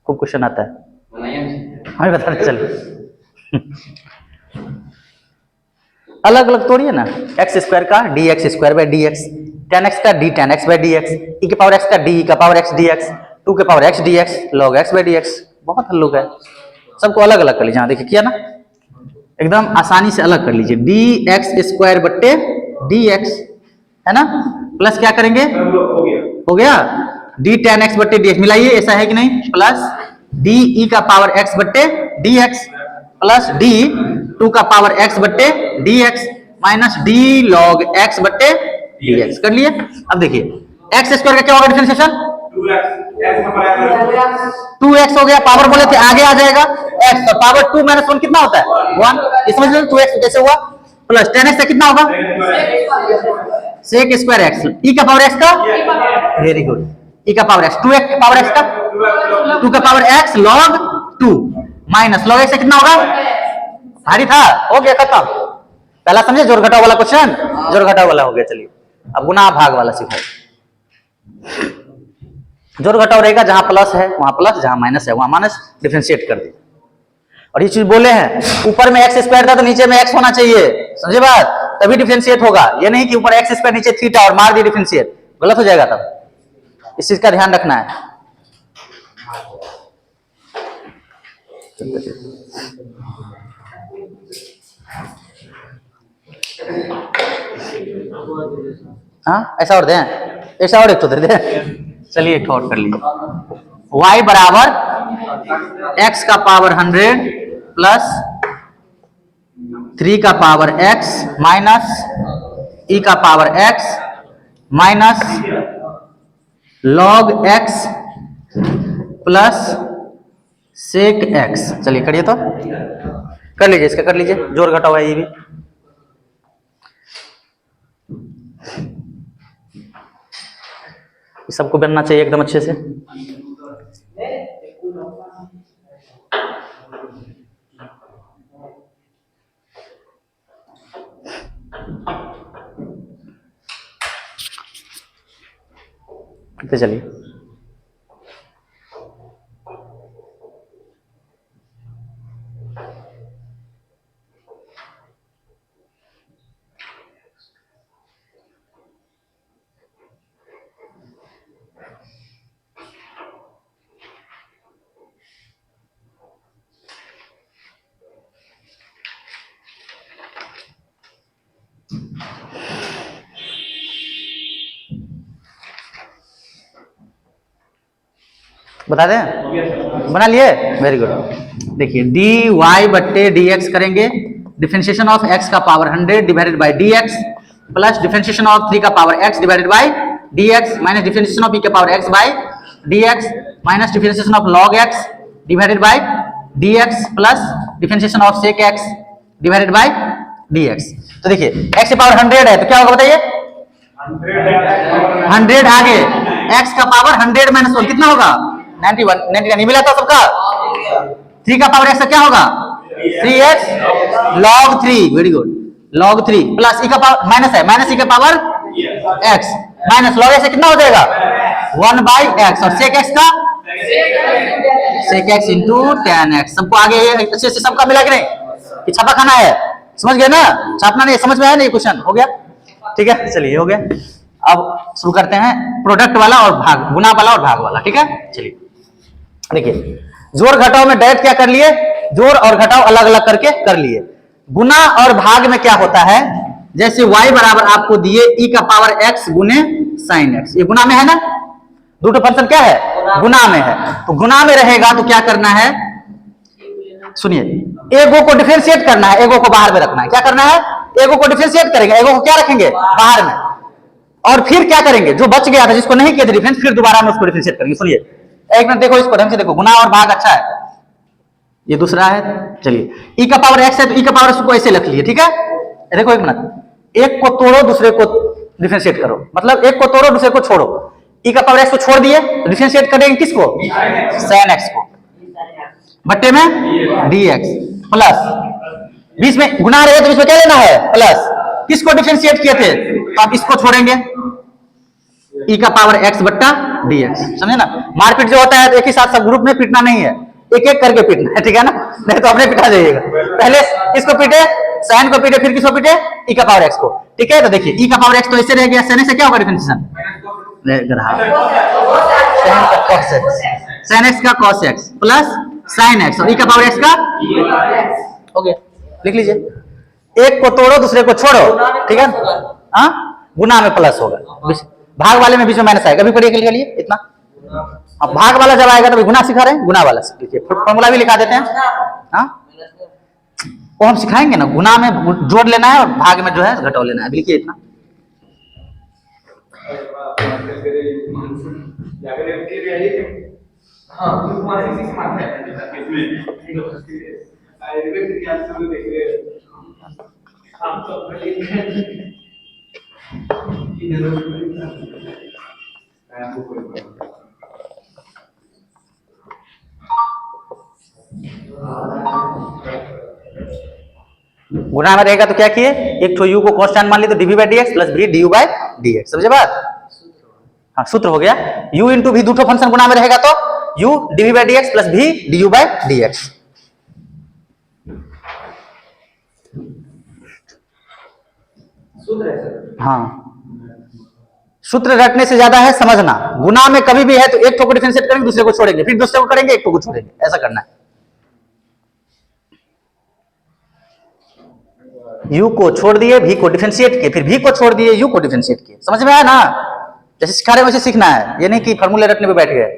खूब क्वेश्चन आता है, हमें बता दे चलिए। अलग अलग तोड़िए ना, एक्स स्क्वायर का d x square by d x, ten x का d ten x by d x, e के पावर एक्स का डी का पावर एक्स डी एक्स, 2 के power x d x log x by d x, बहुत हल्लुक है, सबको अलग अलग कर लीजिए। हाँ देखिए किया ना, एकदम आसानी से अलग कर लीजिए, डी एक्स स्क्वायर बट्टे डी एक्स है ना, प्लस क्या करेंगे हो गया डी टेन एक्स बट्टे डी एक्स, मिलाइए ऐसा है कि नहीं, प्लस डी ई का पावर एक्स बट्टे डी एक्स प्लस डी 2 का पावर एक्स बट्टे d x minus D log x बट्टे डी एक्स कर लिए। अब देखिए एक्स स्क्वायर का क्या होगा डिफरेंशिएशन, 2x हो गया, पावर बोले थे आगे आ जाएगा x, तो पावर 2 माइनस 1 कितना होता है 1, ये समझ लो 2x कैसे हुआ, प्लस 10x से कितना होगा सेक स्क्वायर x, e का पावर x का, वेरी गुड, e का पावर x, 2x का पावर x का, 2 का power x log 2 minus log x से कितना होगा, भारी था, हो गया खत्म, पहला समझे जोड़ घटाव वाला क्वेश्चन, जोड़ घटाव वाला हो गया। चलिए अब गुना भाग वाला सिखाए, जोड़ घटाव रहेगा जहां प्लस है वहां प्लस, जहां माइनस है वहां माइनस, डिफरेंशिएट कर दिए। और ये चीज बोले हैं ऊपर में एक्स स्क्वायर था तो नीचे में एक्स होना चाहिए, समझे बात, तभी डिफरेंशिएट होगा, ये नहीं कि ऊपर एक्स स्क्वायर नीचे थीटा और मार दिए डिफरेंशिएट, गलत हो जाएगा, तब इस चीज का ध्यान रखना है। हाँ ऐसा और दें, ऐसा और एक तो दे दे, चलिए एक और कर लीजिए, y बराबर x का पावर 100 प्लस 3 का पावर x माइनस e का power x minus log x plus sec x, चलिए करिए तो, कर लीजिए इसका, कर लीजिए जोड़ घटाव है ये भी, सबको बनना चाहिए एकदम अच्छे से। तो चलिए बता दें, बना लिए, वेरी गुड। देखिए डी वाई बट्टे डी एक्स करेंगे, डिफरेंशिएशन ऑफ एक्स का power 100 divided by d x plus differentiation of 3 का power x divided by dx minus differentiation of e के power x by dx minus differentiation of log x divided by dx plus differentiation of sec x divided by dx। तो देखिए x की power 100 है तो क्या होगा बताइए, 100 आगे x का पावर 100 माइनस 1 कितना होगा 91, 99 मिला था सबका। 3 का पावर x का क्या होगा 3x log 3, very good, log 3 plus e का पावर माइनस है, माइनस e का power x minus log x से कितना हो जाएगा 1 बाई x और sec x का sec x into tan x। सबको आगे अच्छे से सबका मिला कि नहीं, कि छापा खाना है, समझ गए ना, छापना नहीं, समझ में आया नहीं क्वेश्चन, हो गया ठीक है। चलिए हो गया, अब शुरू करते हैं प्रोडक्ट वाला और भाग, गुना वाला और भाग वाला, ठीक है। चलिए देखिए जोड़ घटाव में डायरेक्ट क्या कर लिए, जोड़ और घटाव अलग अलग करके कर लिए। गुना और भाग में क्या होता है, जैसे y बराबर आपको दिए e का पावर x गुने sin x, ये गुना में है ना, दूसरा फंक्शन क्या है गुना में है, तो गुना में रहेगा तो क्या करना है, सुनिए, एगो को डिफरेंशिएट करना है, एगो को बाहर में रखना है, क्या करना है, एगो को डिफरेंशिएट करेंगे, एगो को क्या रखेंगे बाहर में, और फिर क्या करेंगे जो बच गया था जिसको नहीं किया था डिफरेंस, फिर दोबारा हम उसको डिफरेंशिएट करेंगे। सुनिए एक मिनट देखो, इसको ढंग से देखो, गुना और भाग अच्छा है, ये दूसरा है। चलिए e का पावर x है तो e का पावर x को ऐसे लिख लिए, ठीक है। देखो एक मिनट, एक को तोड़ो दूसरे को डिफरेंशिएट करो, मतलब एक को तोड़ो दूसरे को छोड़ो, e का पावर x को छोड़ दिए तो डिफरेंशिएट करेंगे किसको sin x को, बट्टे में dx प्लस बीच में गुना रहे तो बीच में क्या लेना है प्लस, किसको डिफरेंशिएट किए थे तो आप इसको छोड़ेंगे, e का पावर x बट्टा dx, समझे ना। मारपीट जो होता है तो एक ही साथ सब ग्रुप में पीटना नहीं है, एक एक करके पीटना है, ठीक है ना, नहीं तो अपने पिटा जाइएगा। पहले इसको पीटे, sin को पीटे, फिर किसको पीटे e का पावर x को, ठीक है। तो देखिए e का पावर x तो ऐसे रह गया, sin x से क्या होगा डिफरेंशिएशन, sin x का cos x plus sin x और e का पावर x का हो गया, लिख लीजिए, एक को तोड़ो दूसरे को छोड़ो, ठीक है, हाँ गुना में प्लस होगा, भाग वाले में बीच में माइनस आएगा, अभी पढ़िए के लिए इतना। अब भाग वाला जब आएगा तो गुना सिखा रहे हैं, गुना वाला लिखिए, फॉर्मूला भी लिखा देते हैं, हाँ वो हम सिखाएंगे ना, गुना में जोड़ लेना है और भाग में जो है घटाव लेना है, लिखिए इतना। गुना में रहेगा तो क्या किए, एक तो u को कांस्टेंट मान ली तो dv by dx plus v du by dx, समझे बात, हाँ सूत्र हो गया, u इंटू v दूसरा फंक्शन गुना में रहेगा तो u dv by dx plus v du by dx। हाँ सूत्र रटने से ज्यादा है समझना, गुना में कभी भी है तो एक को डिफरेंशिएट करेंगे दूसरे को छोड़ेंगे, फिर दूसरे को करेंगे एक को छोड़ेंगे, ऐसा करना है। u को छोड़ दिए v को डिफरेंशिएट किए, फिर v को छोड़ दिए u को डिफरेंशिएट किए, समझ में आया ना, जैसे सिखा रहे वैसे सीखना है, ये नहीं कि फार्मूला रटने पे बैठ गए।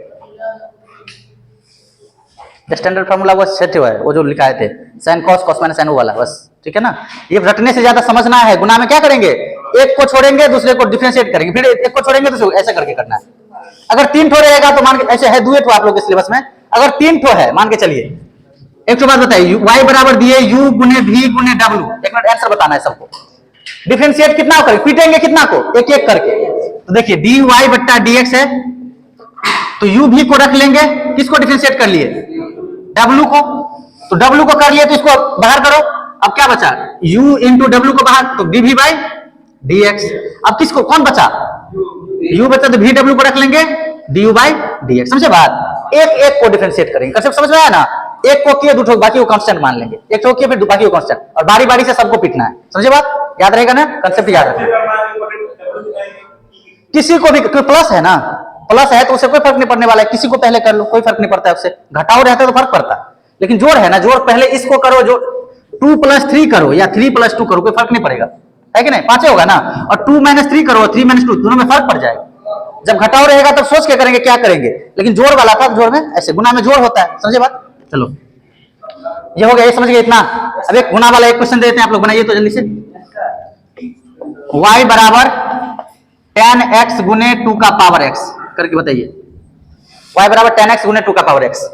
स्टैंडर्ड फार्मूला वो सेट हुआ है, वो जो लिखाए थे sin cos cos minus sin वाला, बस ठीक है ना। ये रटने से ज्यादा समझना है, गुना में क्या करेंगे, एक को छोड़ेंगे दूसरे को डिफरेंशिएट करेंगे, फिर एक को छोड़ेंगे दूसरे को, ऐसा करके करना है। अगर 3 ठो रहेगा तो मान के, ऐसे है 2 ठो आप लोग के सिलेबस में, अगर 3 ठो है मान के चलिए, एक तो बात बताइए, y बराबर दिए u गुने v गुने w, एक मिनट आंसर बताना है सबको, डिफरेंशिएट कितना करेंगे, पीटेंगे कितना को एक एक करके, तो देखिए dy बट्टा dx है तो u v को रख लेंगे, किसको डिफरेंशिएट कर लिए w को, तो w को कर लिए तो इसको बाहर करो, अब क्या बचा u इंटू w को बाहर, तो dv बाई dx, अब किसको कौन बचा u बचा तो vw को रख लेंगे du बाई dx, समझे बात, एक एक को डिफरेंशिएट करेंगे, कंसेप्ट समझ में आया ना, एक को किए दूसरे बाकी को कांस्टेंट मान लेंगे, एक को किए फिर बाकी को कांस्टेंट, और बारी बारी से सबको पीटना है, समझे बात, याद रहेगा ना, कंसेप्ट याद रखना। किसी को भी प्लस है ना, प्लस है तो उसे कोई फर्क नहीं पड़ने वाला है, किसी को पहले कर लो कोई फर्क नहीं पड़ता है, उससे घटाव रहता है तो फर्क पड़ता है, लेकिन जोड़ है ना, जोड़ पहले इसको करो, जो 2 + 3 करो या 3 + 2 करो, कोई फर्क नहीं पड़ेगा, है कि नहीं, 5 होगा ना, और 2 - 3 करो 3 - 2 दोनों में फर्क पड़ जाएगा। जब घटाव रहेगा तब सोच के करेंगे क्या करेंगे, लेकिन जोड़ वाला था, जोड़ में ऐसे, गुना में जोड़ होता है, समझे बात। चलो ये हो गया, ये समझ गए इतना। अब एक गुना वाला एक क्वेश्चन देते हैं, आप लोग बनाइए तो जल्दी से। y बराबर 10x गुने 2 का पावर x करके बताइए। y बराबर 10x गुने 2 का पावर x।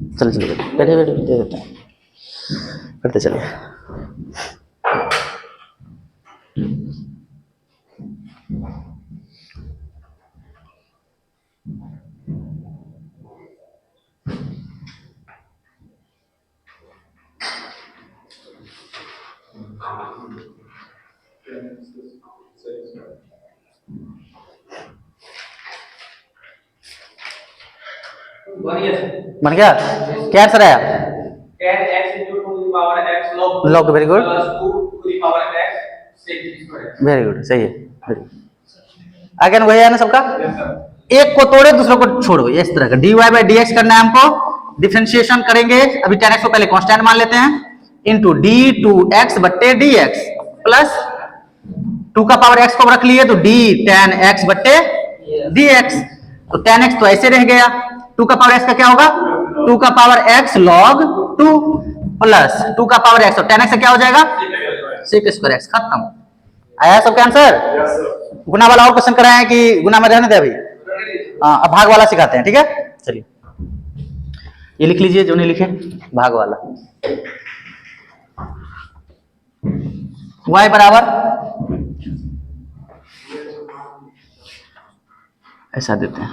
चलो चलिए बैठे बैठे दे देते हैं, करते चलिए। बन गया? क्या आंसर आया? 10x into 2 to the power x log log, very good, plus 2 to the power x sec square। Very good, सही है। अगेन वही है ना सबका? Yes sir। एक को तोड़े दूसरे को छोड़ो, ये इस तरह का dy बाई dx करना है हमको। डिफरेंशिएशन करेंगे, अभी 10x को पहले कांस्टेंट मान लेते हैं, इंटू d2x बट्टे dx प्लस 2 का पावर x को रख लिए तो d 10x बट्टे dx। तो 10x तो ऐसे रह गया, 2 का पावर x का क्या होगा? 2 का पावर x log 2 प्लस 2 का पावर x, तो 10x से क्या हो जाएगा? sec square x। खत्म। आया सबका आंसर? Yes sir। गुना वाला और क्वेश्चन कराए कि गुना में रहने दे अभी? हाँ, अब भाग वाला सिखाते हैं, ठीक है? चलिए ये लिख लीजिए जो नहीं लिखे, भाग वाला। y बराबर ऐसा देते हैं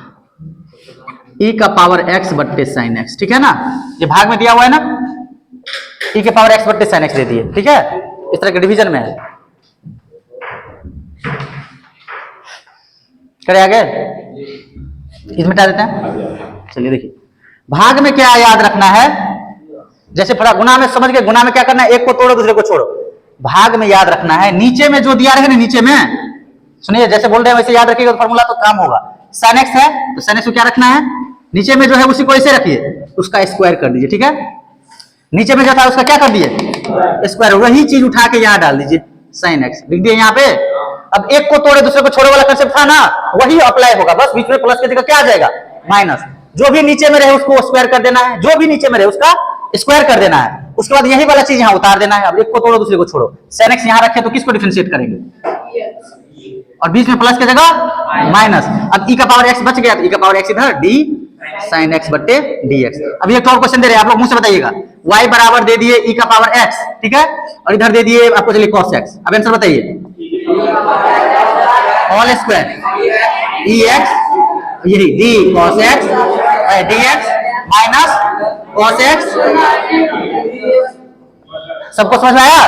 e का पावर x बट्टे साइन x, ठीक है ना? ये भाग में दिया हुआ है ना, e के पावर x बट्टे साइन x दे दिए, ठीक है? इस तरह के डिवीजन में है। करे आगे, इसमें हटा देते हैं। चलिए देखिए, भाग में क्या याद रखना है, जैसे थोड़ा गुना में समझ गए, गुना में क्या करना है, एक को तोड़ो दूसरे को छोड़ो। भाग में याद रखना है, नीचे में जो दिया रहेगा ना, नीचे में सुनिए, जैसे बोल रहे हैं वैसे याद रखिएगा तो फॉर्मूला तो काम होगा। sin x है तो sin x को क्या रखना है, नीचे में जो है उसी को ऐसे रखिए, उसका स्क्वायर कर दीजिए, ठीक है? नीचे में जो था उसका क्या कर दिए, स्क्वायर। वही चीज उठा के यहाँ डाल दीजिए, sin x लिख दिए यहाँ पे। अब एक को तोड़े दूसरे को छोड़े वाला कंसेप्ट था ना, वही अप्लाई होगा, बस बीच में प्लस की जगह क्या आ जाएगा, माइनस। जो भी नीचे में रहे उसको स्क्वायर कर देना है, जो भी नीचे में रहे उसका स्क्वायर कर देना है। उसके बाद यही वाला चीज यहाँ उतार देना है। अब एक को तोड़ो दूसरे को छोड़ो, sin x यहाँ रखे तो किसको डिफरेंशिएट करेंगे, और बीच में प्लस की जगह माइनस। अब e का पावर x बच गया तो e का पावर x इधर d sin x बट्टे dx। अभी एक और क्वेश्चन दे रहे हैं, आप लोग मुंह से बताइएगा। y बराबर दे दिए e का पावर x, ठीक है, और इधर दे दिए आपको चलिए cos x। अब आंसर बताइए, ऑल स्क्वायर e x यही d cos x dx minus cos x। सबको समझ में आया?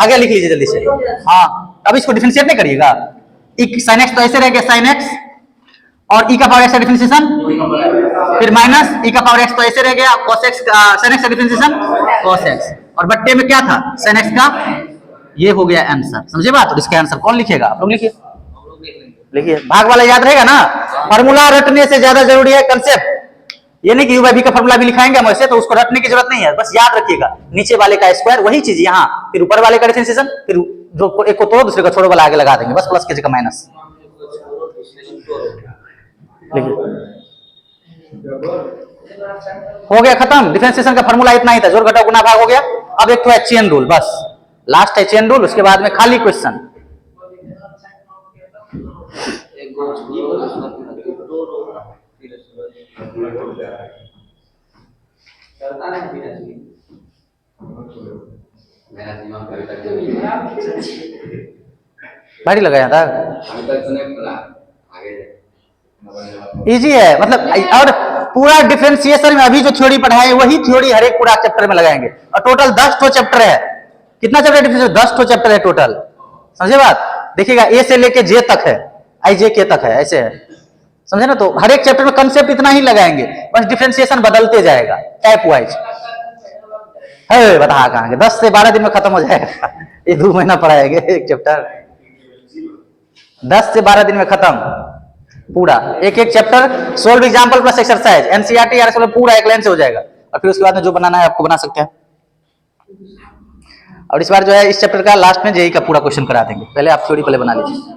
आगे लिख लीजिए जल्दी से। हाँ, अब इसको डिफरेंशिएट नहीं करिएगा, sin x तो ऐसे रह गया sin x, और e का पावर x का डिफरेंशिएशन, फिर माइनस e का पावर x तो ऐसे रह गया, cos x sin x का डिफरेंशिएशन cos x, और बट्टे में क्या था sin x का। ये हो गया आंसर, समझे बात? और इसका आंसर कौन लिखेगा, आप लोग लिखिए। लिखिए, भाग वाला याद रहेगा ना, फॉर्मूला रटने से ज्यादा जरूरी है कंसेप्ट। ये नहीं कि u बाई v का फॉर्मूला भी लिखाएंगे हम ऐसे, तो उसको रटने की जरूरत नहीं है, बस याद रखिएगा नीचे वाले का स्क्वायर, वही चीज यहाँ, फिर ऊपर वाले का डिफरेंशिएशन, फिर जो एक को तोड़ो दूसरे को छोड़ो वाला आगे लगा देंगे, बस प्लस की जगह माइनस। हो गया खत्म, डिफरेंशिएशन का फॉर्मूला इतना ही था, जोड़ घटाव गुना भाग हो गया। अब एक तो है चेन रूल, बस लास्ट है चेन रूल, उसके बाद में खाली क्वेश्चन। भारी लगाया था, इजी है मतलब। और पूरा डिफरेंशिएशन में अभी जो थ्योरी पढ़ाए वही थ्योरी हर एक पूरा चैप्टर में लगाएंगे, और टोटल 10 ठो चैप्टर है। कितना चैप्टर डिफरेंशिएशन? 10 ठो चैप्टर है टोटल, समझे बात? देखिएगा ए से लेके जे तक है, आई जे के तक है, ऐसे है, समझे ना? तो हर एक चैप्टर में कंसेप्ट इतना ही लगाएंगे, बस डिफरेंशिएशन बदलते जाएगा टाइप वाइज। है बता कहां के 10 से 12 दिन में खत्म हो जाएगा, ये 2 महीना पढ़ाएंगे एक चैप्टर, 10 से 12 दिन में खत्म पूरा एक एक chapter. Solve example plus exercise, NCERT RS में पूरा एक लाइन से हो जाएगा, और फिर उसके बाद में जो बनाना है आपको बना सकते हैं। और इस बार जो है इस चैप्टर का लास्ट में जेई का पूरा क्वेश्चन करा देंगे। पहले आप थ्योरी पहले बना लीजिए,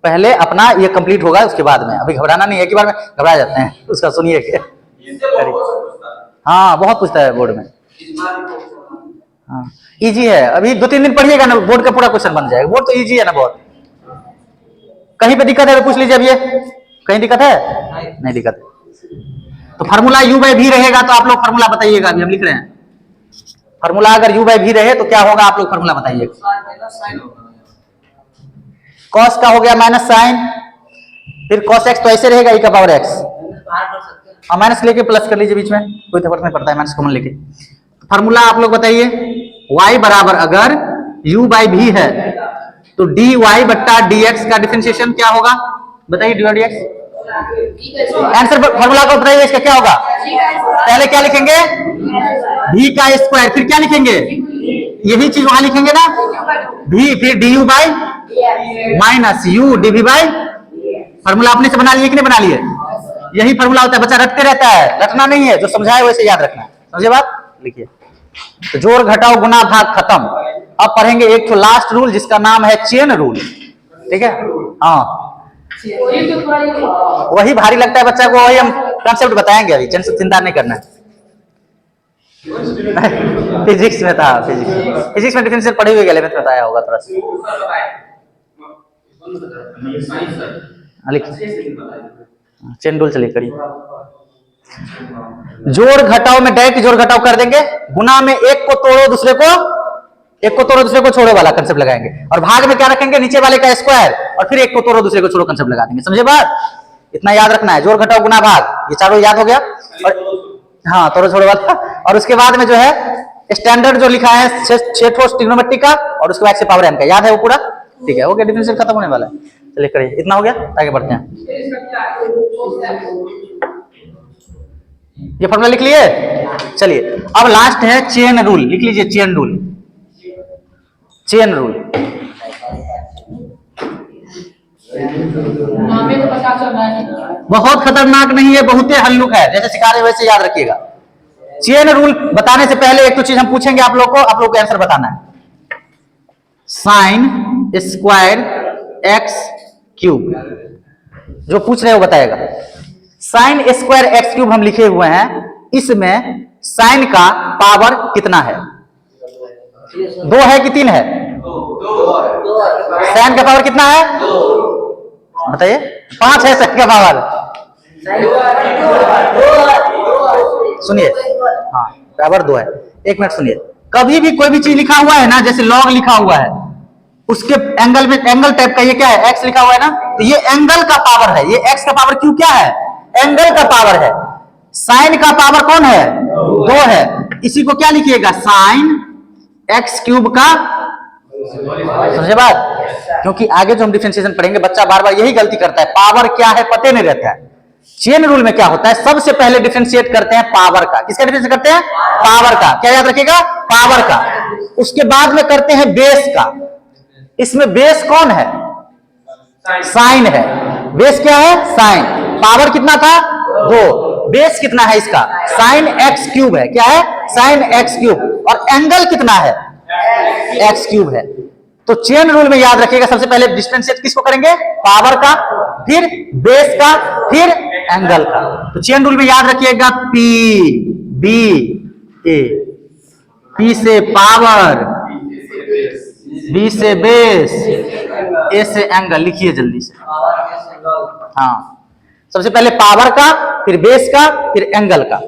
पहले अपना ये कंप्लीट होगा उसके बाद में। अभी घबराना नहीं है, एक बार में घबरा जाते हैं, उसका सुनिए के इससे बहुत क्वेश्चन पूछता है। हाँ बहुत पूछता है बोर्ड में। हाँ इजी है, अभी 2-3 दिन पढ़िएगा ना बोर्ड का पूरा क्वेश्चन बन जाएगा। बोर्ड तो इजी है ना बहुत। कहीं पे दिक्कत है तो पूछ लीजिए। अब ये कहीं दिक्कत है? नहीं दिक्कत है। तो फार्मूला u बाई भी रहेगा तो आप लोग फार्मूला बताइएगा। अभी हम लिख रहे हैं फार्मूला, अगर u बाई भी रहे तो क्या होगा आप लोग फार्मूला बताइएगा। कॉस का हो गया माइनस साइन, फिर कॉस एक्स तो ऐसे रहेगा e का पावर x, और माइनस लेके प्लस कर लीजिए बीच में, कोई फर्क नहीं पड़ता है, माइनस कॉमन लेके। फार्मूला आप लोग बताइए। y बराबर अगर u बाई भी है तो dy बट्टा dx का डिफरेंशिएशन क्या होगा बताइए। dy dx आंसर फार्मूला को बताइए, इसका क्या होगा। पहले क्या लिखेंगे v का स्क्वायर, फिर क्या लिखेंगे यही चीज वहां लिखेंगे ना v, फिर du by minus u dv by. Formula आपने से बना लिए कि नहीं बना लिए? यही फार्मूला होता है, बच्चा रटते रहता है, रटना नहीं है, जो समझाए वैसे याद रखना है। समझे बात? लिखिए तो जोड़ घटाओ गुना भाग खत्म। अब पढ़ेंगे एक तो लास्ट रूल जिसका नाम है चेन रूल। ठीक है, हाँ वही भारी लगता है बच्चा को, वही हम कॉन्सेप्ट बताएंगे अभी, चिंता नहीं करना है। फिजिक्स में था, फिजिक्स में डिफरेंशियल पढ़े हुए 11th में बताया होगा थोड़ा सा। चेन रूल चलिए करिए। जोड़ घटाओ में डायरेक्ट जोड़ घटाओ कर देंगे, गुना में एक को तोड़ो दूसरे को छोड़ो वाला कंसेप्ट लगाएंगे, और भाग में क्या रखेंगे नीचे वाले का स्क्वायर, और फिर एक को तोड़ो दूसरे को छोड़ो कंसेप्ट लगा देंगे। समझे बात? इतना याद रखना है, जोड़ घटाओ गुना भाग, ये चारों याद हो गया। और हाँ तोड़ो छोड़ो वाला, और उसके बाद में जो है स्टैंडर्ड जो लिखा है 6 ठोस ट्रिग्नोमेट्री का, और उसके बाद से पावर m का, याद है वो पूरा? ठीक है, हो गया, डिफरेंशियल खत्म होने वाला है। चलिए करिए, इतना हो गया, आगे बढ़ते हैं। ये फॉर्मूला लिख लिए? चलिए अब लास्ट है चेन रूल, लिख लीजिए चेन रूल। चेन रूल बहुत खतरनाक नहीं है, बहुत हल्लुक है, जैसे सिखा रहे वैसे याद रखिएगा। चेन रूल बताने से पहले एक तो चीज हम पूछेंगे आप लोग को आंसर बताना है। साइन स्क्वायर एक्स क्यूब, जो पूछ रहे हो बताएगा। साइन स्क्वायर एक्स क्यूब हम लिखे हुए हैं, इसमें साइन का पावर कितना है? 2 है कि 3 है? साइन का पावर कितना है बताइए? 5 है साइन का पावर। सुनिए, हाँ पावर 2 है। एक मिनट सुनिए, कभी भी कोई भी चीज लिखा हुआ है ना, जैसे लॉग लिखा हुआ है, उसके एंगल में एंगल टाइप का ये क्या है, एक्स लिखा हुआ है ना, तो ये एंगल का पावर है। ये एक्स का पावर क्यों क्या है? एंगल का पावर है। साइन का पावर कौन है? 2 है। इसी को क्या लिखिएगा? साइन एक्स क्यूब का। समझे बात? क्योंकि आगे जो हम डिफरेंशिएशन पढ़ेंगे बच्चा बार बार यही गलती करता है, पावर क्या है पते नहीं रहता है। चेन रूल में क्या होता है, सबसे पहले डिफरेंशिएट करते हैं पावर का। किसका डिफरेंशिएट करते हैं? पावर का। क्या याद रखिएगा? पावर का। उसके बाद में करते हैं बेस का। इसमें बेस कौन है? साइन है। बेस क्या है? साइन। पावर कितना था? 2। बेस कितना है इसका? साइन एक्स क्यूब है। क्या है? Sine x cube. और एंगल कितना है? एक्स क्यूब है। तो चेन रूल में याद रखिएगा, सबसे पहले डिफरेंशिएट किसको करेंगे? पावर का, फिर बेस का, फिर एंगल का। तो चेन रूल में याद रखिएगा पी बी ए, पी से पावर, बी से बेस, ए से एंगल। लिखिए जल्दी से। हाँ, सबसे पहले पावर का, फिर बेस का, फिर एंगल का।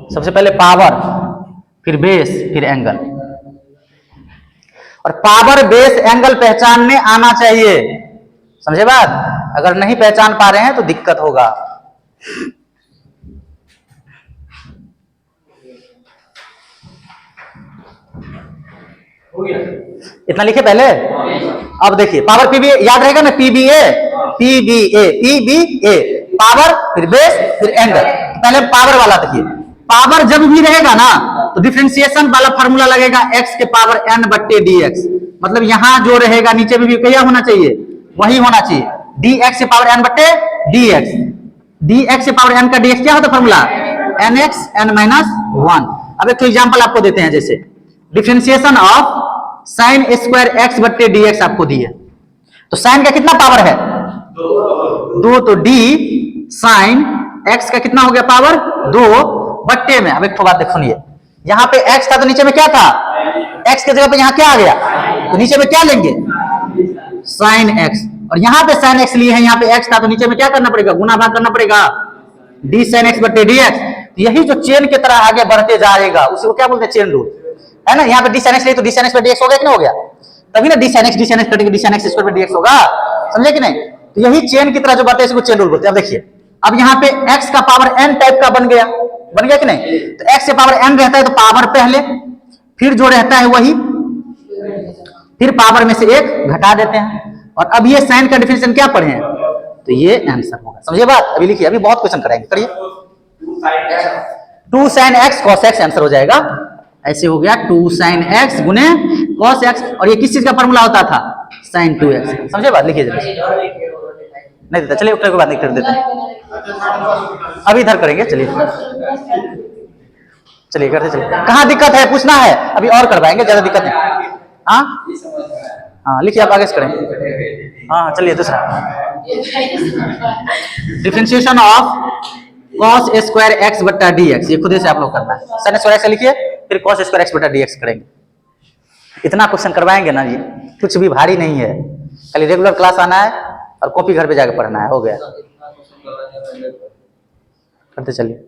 सबसे पहले पावर, फिर बेस, फिर एंगल। और पावर बेस एंगल पहचानने आना चाहिए। समझे बात? अगर नहीं पहचान पा रहे हैं तो दिक्कत होगा। इतना लिखे पहले। अब देखिए पावर पीबी याद रहेगा ना, पीबीए, पीबीए, पीबीए, पावर, फिर बेस, फिर एंगल। पहले पावर वाला देखिए। पावर जब भी रहेगा ना तो डिफरेंशिएशन वाला फार्मूला लगेगा x के पावर n बट्टे dx। मतलब यहां जो रहेगा नीचे में भी क्या होना चाहिए? वही होना चाहिए, dx के पावर n बट्टे dx। dx के पावर n का dx क्या होता है फार्मूला? nx n-1। अब एक एग्जांपल आपको देते हैं, जैसे differentiation of sine square x बट्टे डी एक्स आपको दी है, तो साइन का कितना पावर है? 2, तो डी साइन एक्स का कितना हो गया पावर? 2 बट्टे में। अब एक बात देख सुनिए, यहाँ पे x था तो नीचे में क्या था? x के जगह पे यहाँ क्या आ गया? तो नीचे में क्या लेंगे? Sine x। और यहाँ पे साइन x लिए हैं, यहाँ पे x था तो नीचे में क्या करना पड़ेगा? गुना भाग करना पड़ेगा, डी साइन x बट्टे डी एक्स। यही जो चेन की तरह आगे बढ़ते जाएगा उसी को क्या बोलते हैं? चेन रूल, है ना। यहाँ पे डी साइन x लिए तो डी साइन x बट्टे डी एक्स हो गया कि नहीं हो गया? तभी ना डी साइन x कटेंगे, डी साइन x स्क्वायर बट्टे डी एक्स होगा, समझे कि नहीं? तो यही चेन की तरह जो बढ़ते हैं इसको चेन रूल बोलते हैं। अब देखिए, अब यहाँ पे x का पावर n टाइप का बन गया कि नहीं? तो x से पावर n रहता है तो पावर पहले, फिर जो रहता है वही, फिर पावर में से एक घटा देते हैं। और अब ये साइन का डिफिनेशन क्या पढ़े हैं? तो ये आंसर होगा, समझे बात? अभी लिखिए, अभी बहुत क्वेश्चन कराएंगे, करिए। 2 sin x cos x answer हो जाएगा। ऐसे हो गया 2 sin x गुने cos x, और ये किस चीज का फॉर्मूला होता था? sin 2x, समझे बात? लिखिए जल्दी। नहीं देता, चलिए कोई बात नहीं, कर देते हैं, अभी इधर करेंगे, चलिए चलिए करते चलिए। कहाँ दिक्कत है पूछना है, अभी और करवाएंगे, ज्यादा दिक्कत नहीं। हाँ हाँ लिखिए, आप आगे से करेंगे। हाँ चलिए दूसरा, differentiation of cos square x बट्टा डी एक्स, ये खुद से आप लोग करना है। sin स्क्वायर एक्स लिखिए, फिर cos स्क्वायर एक्स बट्टा डी एक्स करेंगे। इतना क्वेश्चन करवाएंगे ना जी, कुछ भी भारी नहीं है, खाली रेगुलर क्लास आना है और कॉपी घर पे जाकर पढ़ना है, हो गया। करते चलिए।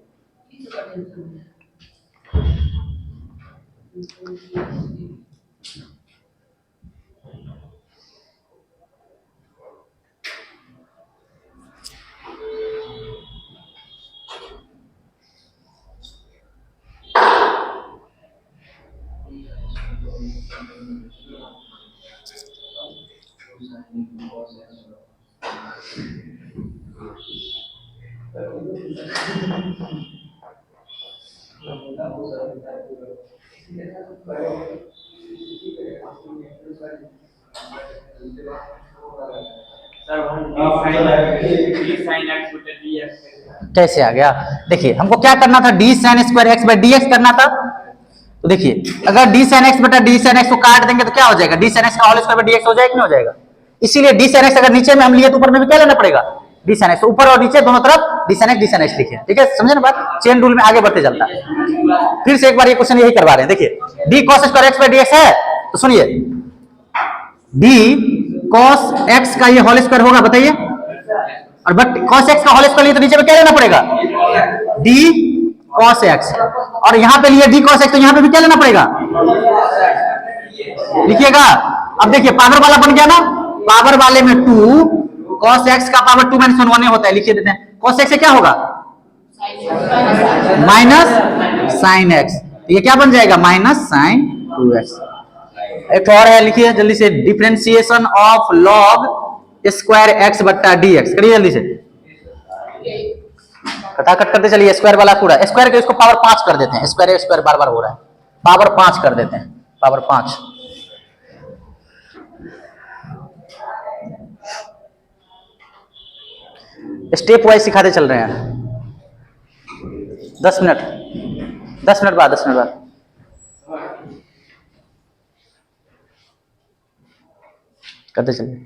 कैसे आ गया? देखिए, हमको क्या करना था? D sine square x by d x करना था। तो देखिए, अगर डी साइन एक्स बटा डी साइन एक्स को काट देंगे तो क्या हो जाएगा? डी साइन एक्स का whole square by d x हो जाएगा कि नहीं हो जाएगा? इसीलिए डी साइन एक्स अगर नीचे में हम लिए तो ऊपर में भी क्या लेना पड़ेगा? D sine x. ऊपर और नीचे दोनों तरफ डी साइन एक्स लिखे, ठीक है? समझे ना बात? चेन रूल में आगे बढ़ते चलता है। फिर से एक बार ये क्वेश्चन यही करवा रहे हैं। देखिए, D cos square x by d x है, तो सुनिए, डी कॉस एक्स का ये होल स्क्वायर होगा, बताइए। और बट cos x का होल स्क्वायर लिए तो नीचे में क्या लेना पड़ेगा? d cos x। और यहाँ पे लिए d cos x, तो यहाँ पे भी क्या लेना पड़ेगा? लिखिएगा। अब देखिए, पावर वाला बन गया ना, पावर वाले में 2 cos x का पावर 2 माइनस 1 होता है, लिखिए देते हैं। cos x से क्या होगा? माइनस साइन x, ये क्या बन जाएगा? Minus sine 2x। एक और है, लिखिए जल्दी से, differentiation of log square x बट्टा डी एक्स, करिए जल्दी से, खटाखट करते चलिए। स्क्वायर वाला पूरा स्क्वायर के इसको पावर 5 कर देते हैं, स्क्वायर स्क्वायर बार बार हो रहा है, पावर 5 कर देते हैं, पावर 5। स्टेप वाइज सिखाते चल रहे हैं। 10 मिनट बाद करते चलिए।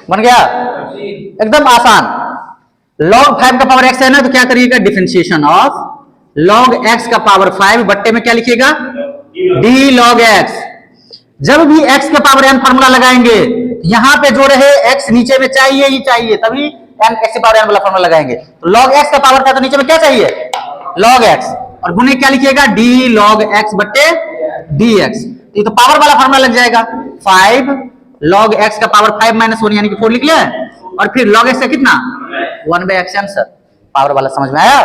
बन गया एकदम आसान। log 5 का पावर x है ना, तो क्या करिएगा? डिफरेंशिएशन ऑफ log x का पावर 5 बट्टे में क्या लिखिएगा? d log x। जब भी x का पावर n फार्मूला लगाएंगे, यहां पे जो रहे x नीचे में चाहिए ही चाहिए, तभी n x के पावर n वाला फार्मूला लगाएंगे। तो log x का पावर था तो नीचे में क्या चाहिए? log x। और गुणे क्या लिखिएगा? d log x बट्टे dx। ये तो पावर वाला फार्मूला लग जाएगा। 5 log x का पावर 5 माइनस 1 यानी कि 4 लिख लिया। और फिर log x का कितना? 1/x answer. पावर वाला समझ में आया?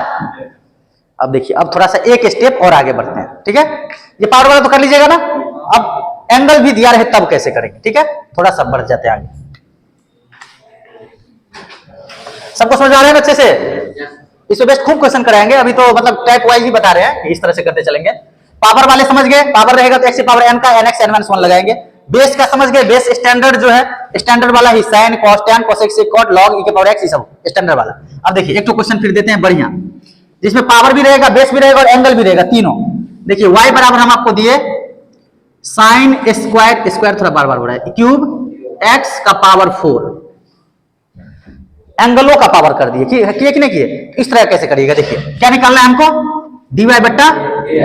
अब देखिए, अब थोड़ा सा एक स्टेप और आगे बढ़ते हैं, ठीक है? ये पावर वाला तो कर लीजिएगा ना। अब एंगल भी दिया रहे तब कैसे करेंगे, ठीक है? थोड़ा सा बढ़ जाते हैं आगे। सबको समझ आ रहा है अच्छे से? इसमें बेस्ट खूब क्वेश्चन कराएंगे। अभी तो मतलब टाइप वाइज ही बता रहे हैं, इस तरह से करते चलेंगे। पावर वाले समझ गए, पावर रहेगा तो x की पावर n का nx n-1 लगाएंगे। बेस का समझ गए, बेस स्टैंडर्ड जो है, स्टैंडर्ड वाला ही sin cos tan cosec sec cot log e के पावर x, ये सब स्टैंडर्ड वाला। अब देखिए एक तो क्वेश्चन फिर देते हैं बढ़िया, जिसमें पावर भी रहेगा, बेस भी रहेगा और एंगल भी रहेगा, तीनों। देखिए y बराबर हम आपको दिए साइन स्क्वायर, स्क्वायर थोड़ा बार बार हो रहा है, क्यूब x का पावर 4, एंगलों का पावर कर दिए, किए कि नहीं किए? इस तरह कैसे करिएगा, देखिए क्या निकालना है हमको, dy बट्टा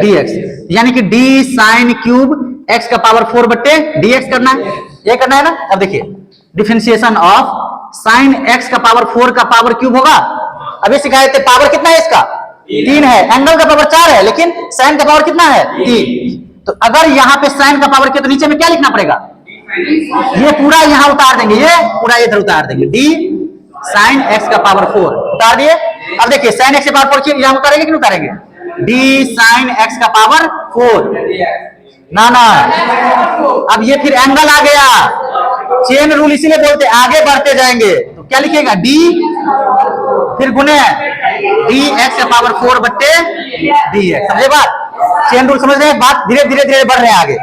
dx, यानी कि d साइन क्यूब x का पावर 4 बट्टे dx करना है, ये करना है ना। अब देखिए डिफरेंशिएशन ऑफ साइन x का पावर 4 का पावर क्यूब होगा। अभी सिखाए थे पावर कितना है इसका, 3 है, एंगल का पावर 4 है, लेकिन साइन का पावर कितना है, 3। तो अगर यहाँ पे साइन का पावर किया तो नीचे में क्या लिखना पड़ेगा, ये पूरा यहाँ उतार देंगे, ये पूरा इधर उतार देंगे, d साइन x का पावर 4 उतार दिए। अब देखिए साइन x का पावर 4 यहाँ उतारेंगे कि नहीं उतारेंगे, d साइन x का पावर 4 ना ना। अब ये फिर एंगल आ गया, चेन रूल इसीलिए बोलते आगे बढ़ते जाएंगे, तो क्या लिखेगा, d फिर गुने d x का पावर 4 बट्टे dx, समझे बात, चेन रूल समझ रहे हैं, बात धीरे धीरे धीरे बढ़ रहे हैं आगे,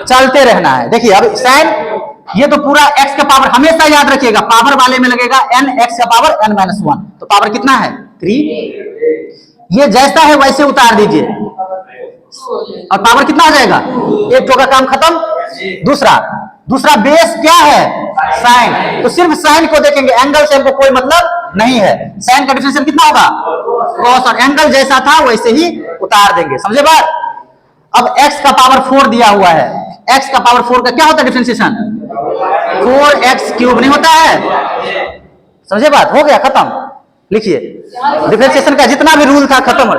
चलते रहना है। देखिए अब साइन, ये तो पूरा x का पावर हमेशा याद रखिएगा, पावर वाले में लगेगा n x का पावर n-1, तो पावर कितना है 3, ये जैसा है वैसे उतार दीजिए और पावर कितना आ जाएगा, एक तो का काम खत्म। दूसरा बेस क्या है, साइन, तो सिर्फ साइन को देखेंगे, एंगल से हमको कोई मतलब नहीं है। साइन का डिफरेंशियल कितना होगा, cos, और एंगल जैसा था वैसे ही उतार देंगे, समझे बात। अब x का पावर 4 दिया हुआ है, x का पावर 4 का क्या होता है डिफरेंशिएशन, 4x क्यूब नहीं होता है, समझे बात, हो गया खत्म। लिखिए डिफरेंशिएशन का जितना भी रूल था खत्म।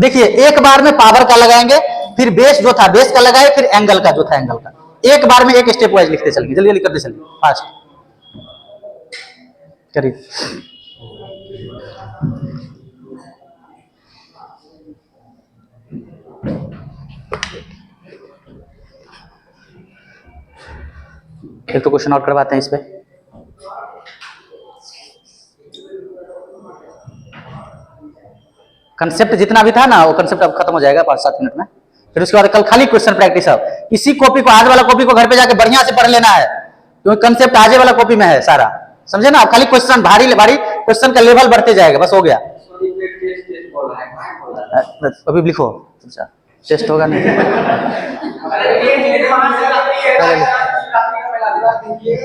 देखिए एक बार में पावर का लगाएंगे, फिर बेस जो था बेस का लगाए, फिर एंगल का जो था एंगल का, एक बार में एक स्टेप वाइज लिखते चलिए, जल्दी जल्दी करते चलिए, फास्ट करिए। एक तो क्वेश्चन और करवाते हैं इस पे, कंसेप्ट जितना भी था ना वो कंसेप्ट अब खत्म हो जाएगा 5-7 मिनट में, फिर उसके बाद कल खाली क्वेश्चन प्रैक्टिस। अब इसी कॉपी को, आज वाला कॉपी को घर पे जाके बढ़िया से पढ़ लेना है, क्योंकि कंसेप्ट आज वाला कॉपी में है सारा, समझे ना। अब खाली क्वेश्चन, भारी भारी क्वेश्चन का लेवल बढ़ते जाएगा, बस हो गया। अभी लिखो, टेस्ट होगा नहीं,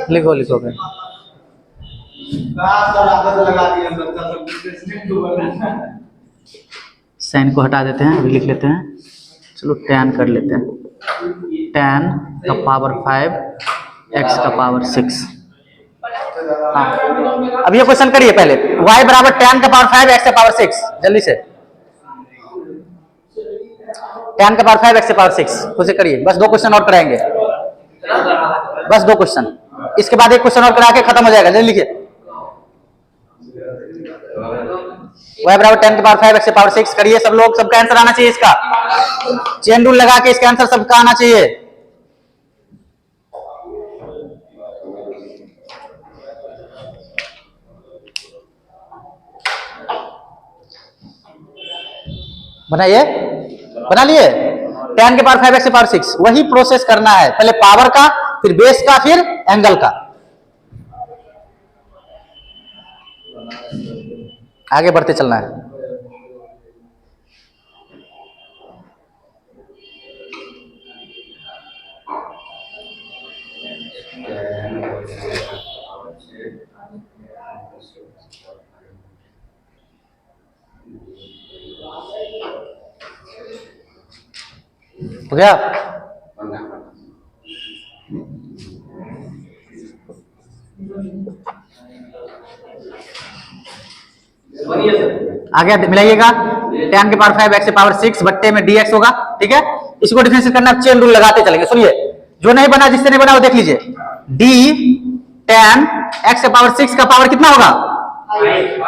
लिखो लिखो फिर। साइन को हटा देते हैं, अभी लिख लेते हैं, चलो tan कर लेते हैं, tan का पावर 5 x का पावर 6। हाँ अब ये क्वेश्चन करिए पहले, y बराबर tan का पावर 5 x का पावर 6, जल्दी से tan का पावर 5 x का पावर 6 उसे करिए। बस 2 क्वेश्चन और कराएंगे, बस 2 क्वेश्चन, इसके बाद एक क्वेश्चन और करा के खत्म हो जाएगा। जल्दी लिखिए, y बराबर tan के पावर 5 x के पावर 6 करिए सब लोग, सबका आंसर आना चाहिए, इसका चेन रूल लगा के इसका आंसर सबका आना चाहिए। बनाइए, बना लिए, tan के पावर 5 x के पावर 6, वही प्रोसेस करना है, पहले पावर का, फिर बेस का, फिर एंगल का, आगे बढ़ते चलना है। हो गया, आगे मिलाइएगा, tan के पावर 5 x के पावर 6 बट्टे में dx होगा, ठीक है। इसको डिफरेंशिएट करना, चेन रूल लगाते चलेंगे। सुनिए, जो नहीं बना, जिससे नहीं बना वो देख लीजिए, d tan x के पावर 6 का पावर कितना होगा,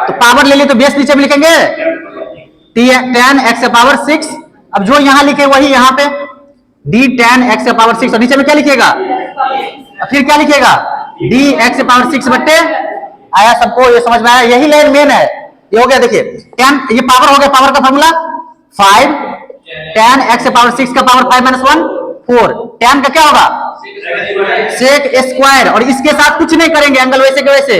तो पावर ले लिए तो बेस नीचे में लिखेंगे, tan x के पावर 6, अब जो यहां लिखे वही यहां पे d tan x के पावर 6, और नीचे में क्या लिखिएगा, फिर क्या लिखिएगा, d x के पावर 6 बट्टे, आया सबको, ये समझ में आया, यही लाइन मेन है, ये हो गया, देखिए tan, ये पावर हो गया, पावर का फॉर्मूला 5 tan x से पावर 6 का पावर 5 - 1 4, tan का क्या होगा sec स्क्वायर, और इसके साथ कुछ नहीं करेंगे, एंगल वैसे के वैसे,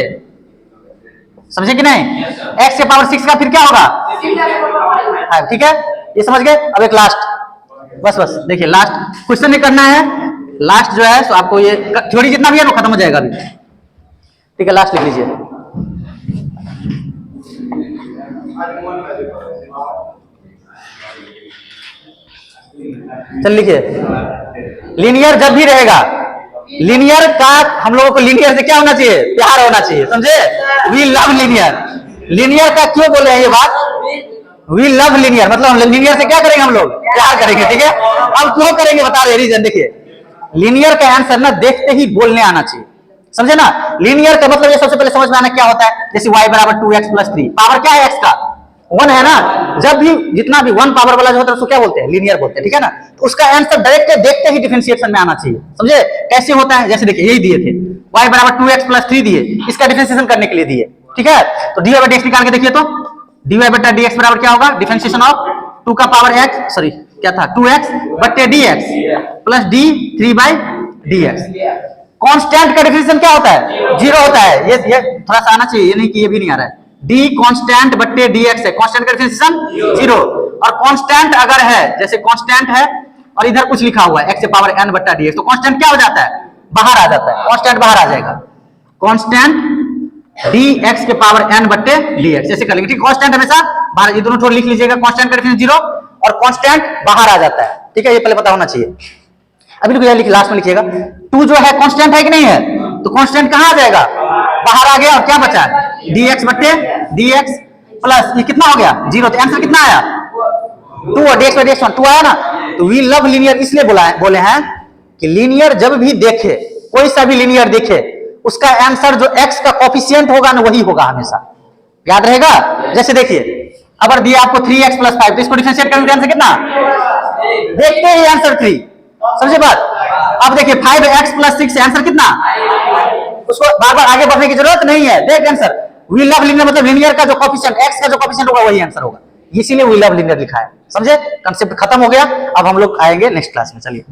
समझे कि नहीं? x से पावर 6 का फिर क्या होगा, ठीक है, ये समझ गए। अब एक लास्ट, बस देखिए लास्ट क्वेश्चन नहीं करना है, लास्ट जो है सो आपको ये थ्योरी जितना भी है वो खत्म हो जाएगा अभी, ठीक है। लास्ट लिख लीजिए, चल लिखिए, लीनियर जब भी रहेगा, लीनियर का हम लोगों को लीनियर से क्या होना चाहिए, प्यार होना चाहिए, समझे? We love linear. लीनियर का क्यों बोले हैं ये बात, वी लव लीनियर, मतलब हम लीनियर से क्या करेंगे, हम लोग प्यार करेंगे, ठीक है। अब क्यों करेंगे बता रहे रीजन, देखिए लीनियर का आंसर ना देखते ही बोलने आना चाहिए, समझे ना। लीनियर का मतलब ये सबसे पहले समझ में आना क्या होता है, जैसे y = 2x + 3, पावर क्या है x का 1 है ना, जब भी जितना भी 1 पावर वाला जो होता है उसको क्या बोलते हैं, लीनियर बोलते हैं, ठीक है ना। तो उसका आंसर डायरेक्ट देखते ही डिफरेंशिएशन में आना चाहिए, समझे कैसे होता है। जैसे देखिए यही दिए थे, y = 2x + 3 दिए, इसका डिफरेंशिएशन करने के लिए दिए, ठीक है। तो dy/dx निकाल के देखिए, तो dy/dx बराबर क्या होगा, डिफरेंशिएशन ऑफ 2 का पावर x, सॉरी क्या था, 2x/dx plus d 3/dx। Constant का डिफरेंशिएशन क्या होता है, 0 होता है, ये थोड़ा सा आना चाहिए, ये नहीं कि ये भी नहीं आ रहा है। d कांस्टेंट बट्टे dx है, कांस्टेंट का डिफरेंशिएशन 0, और कांस्टेंट अगर है, जैसे कांस्टेंट है और इधर कुछ लिखा हुआ है x से पावर n/dx, तो कांस्टेंट क्या हो जाता है, बाहर आ जाता है, कांस्टेंट बाहर आ जाएगा, कांस्टेंट dx के पावर n/dx, जैसे कर लेंगे, ठीक। कांस्टेंट हमेशा बाहर, ये दोनों थोड़ा लिख लीजिएगा, कांस्टेंट का डिफरेंशिएशन 0 और कांस्टेंट बाहर आ जाता है, ठीक है, ये पहले पता होना चाहिए। अभी रुको, लिख लास्ट में लिखिएगा, 2 जो है कांस्टेंट है कि नहीं है, तो कांस्टेंट कहां आ जाएगा, बाहर आ गया, और क्या बचा dx/dx प्लस ये कितना हो गया 0, तो आंसर कितना आया 2, और dx/dx 2 आया ना। तो वी लव लीनियर इसलिए बोले हैं कि लीनियर जब भी देखे, कोई सा भी लीनियर देखे, उसका आंसर जो x का कोफिशिएंट होगा ना वही होगा हमेशा, याद रहेगा। जैसे देखिए अगर दिया आपको 3x + 5, तो इसको डिफरेंशिएट करेंगे, आंसर कितना, देखते ही आंसर 3, समझे बात। अब देखिए 5x + 6 आंसर कितना, उसको बार बार आगे बढ़ने की जरूरत नहीं है, देख आंसर। वी लव लीनियर मतलब लीनियर का जो कोफिशिएंट, x का जो कोफिशिएंट होगा वही आंसर होगा, इसीलिए वी लव लीनियर लिखा है, समझे। कांसेप्ट खत्म हो गया, अब हम लोग आएंगे नेक्स्ट क्लास में, चलिए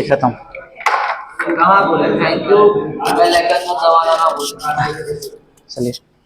खत्म। कहाँ बोले थैंक यू, बेल आइकन को दबाना ना भूलना। चलिए।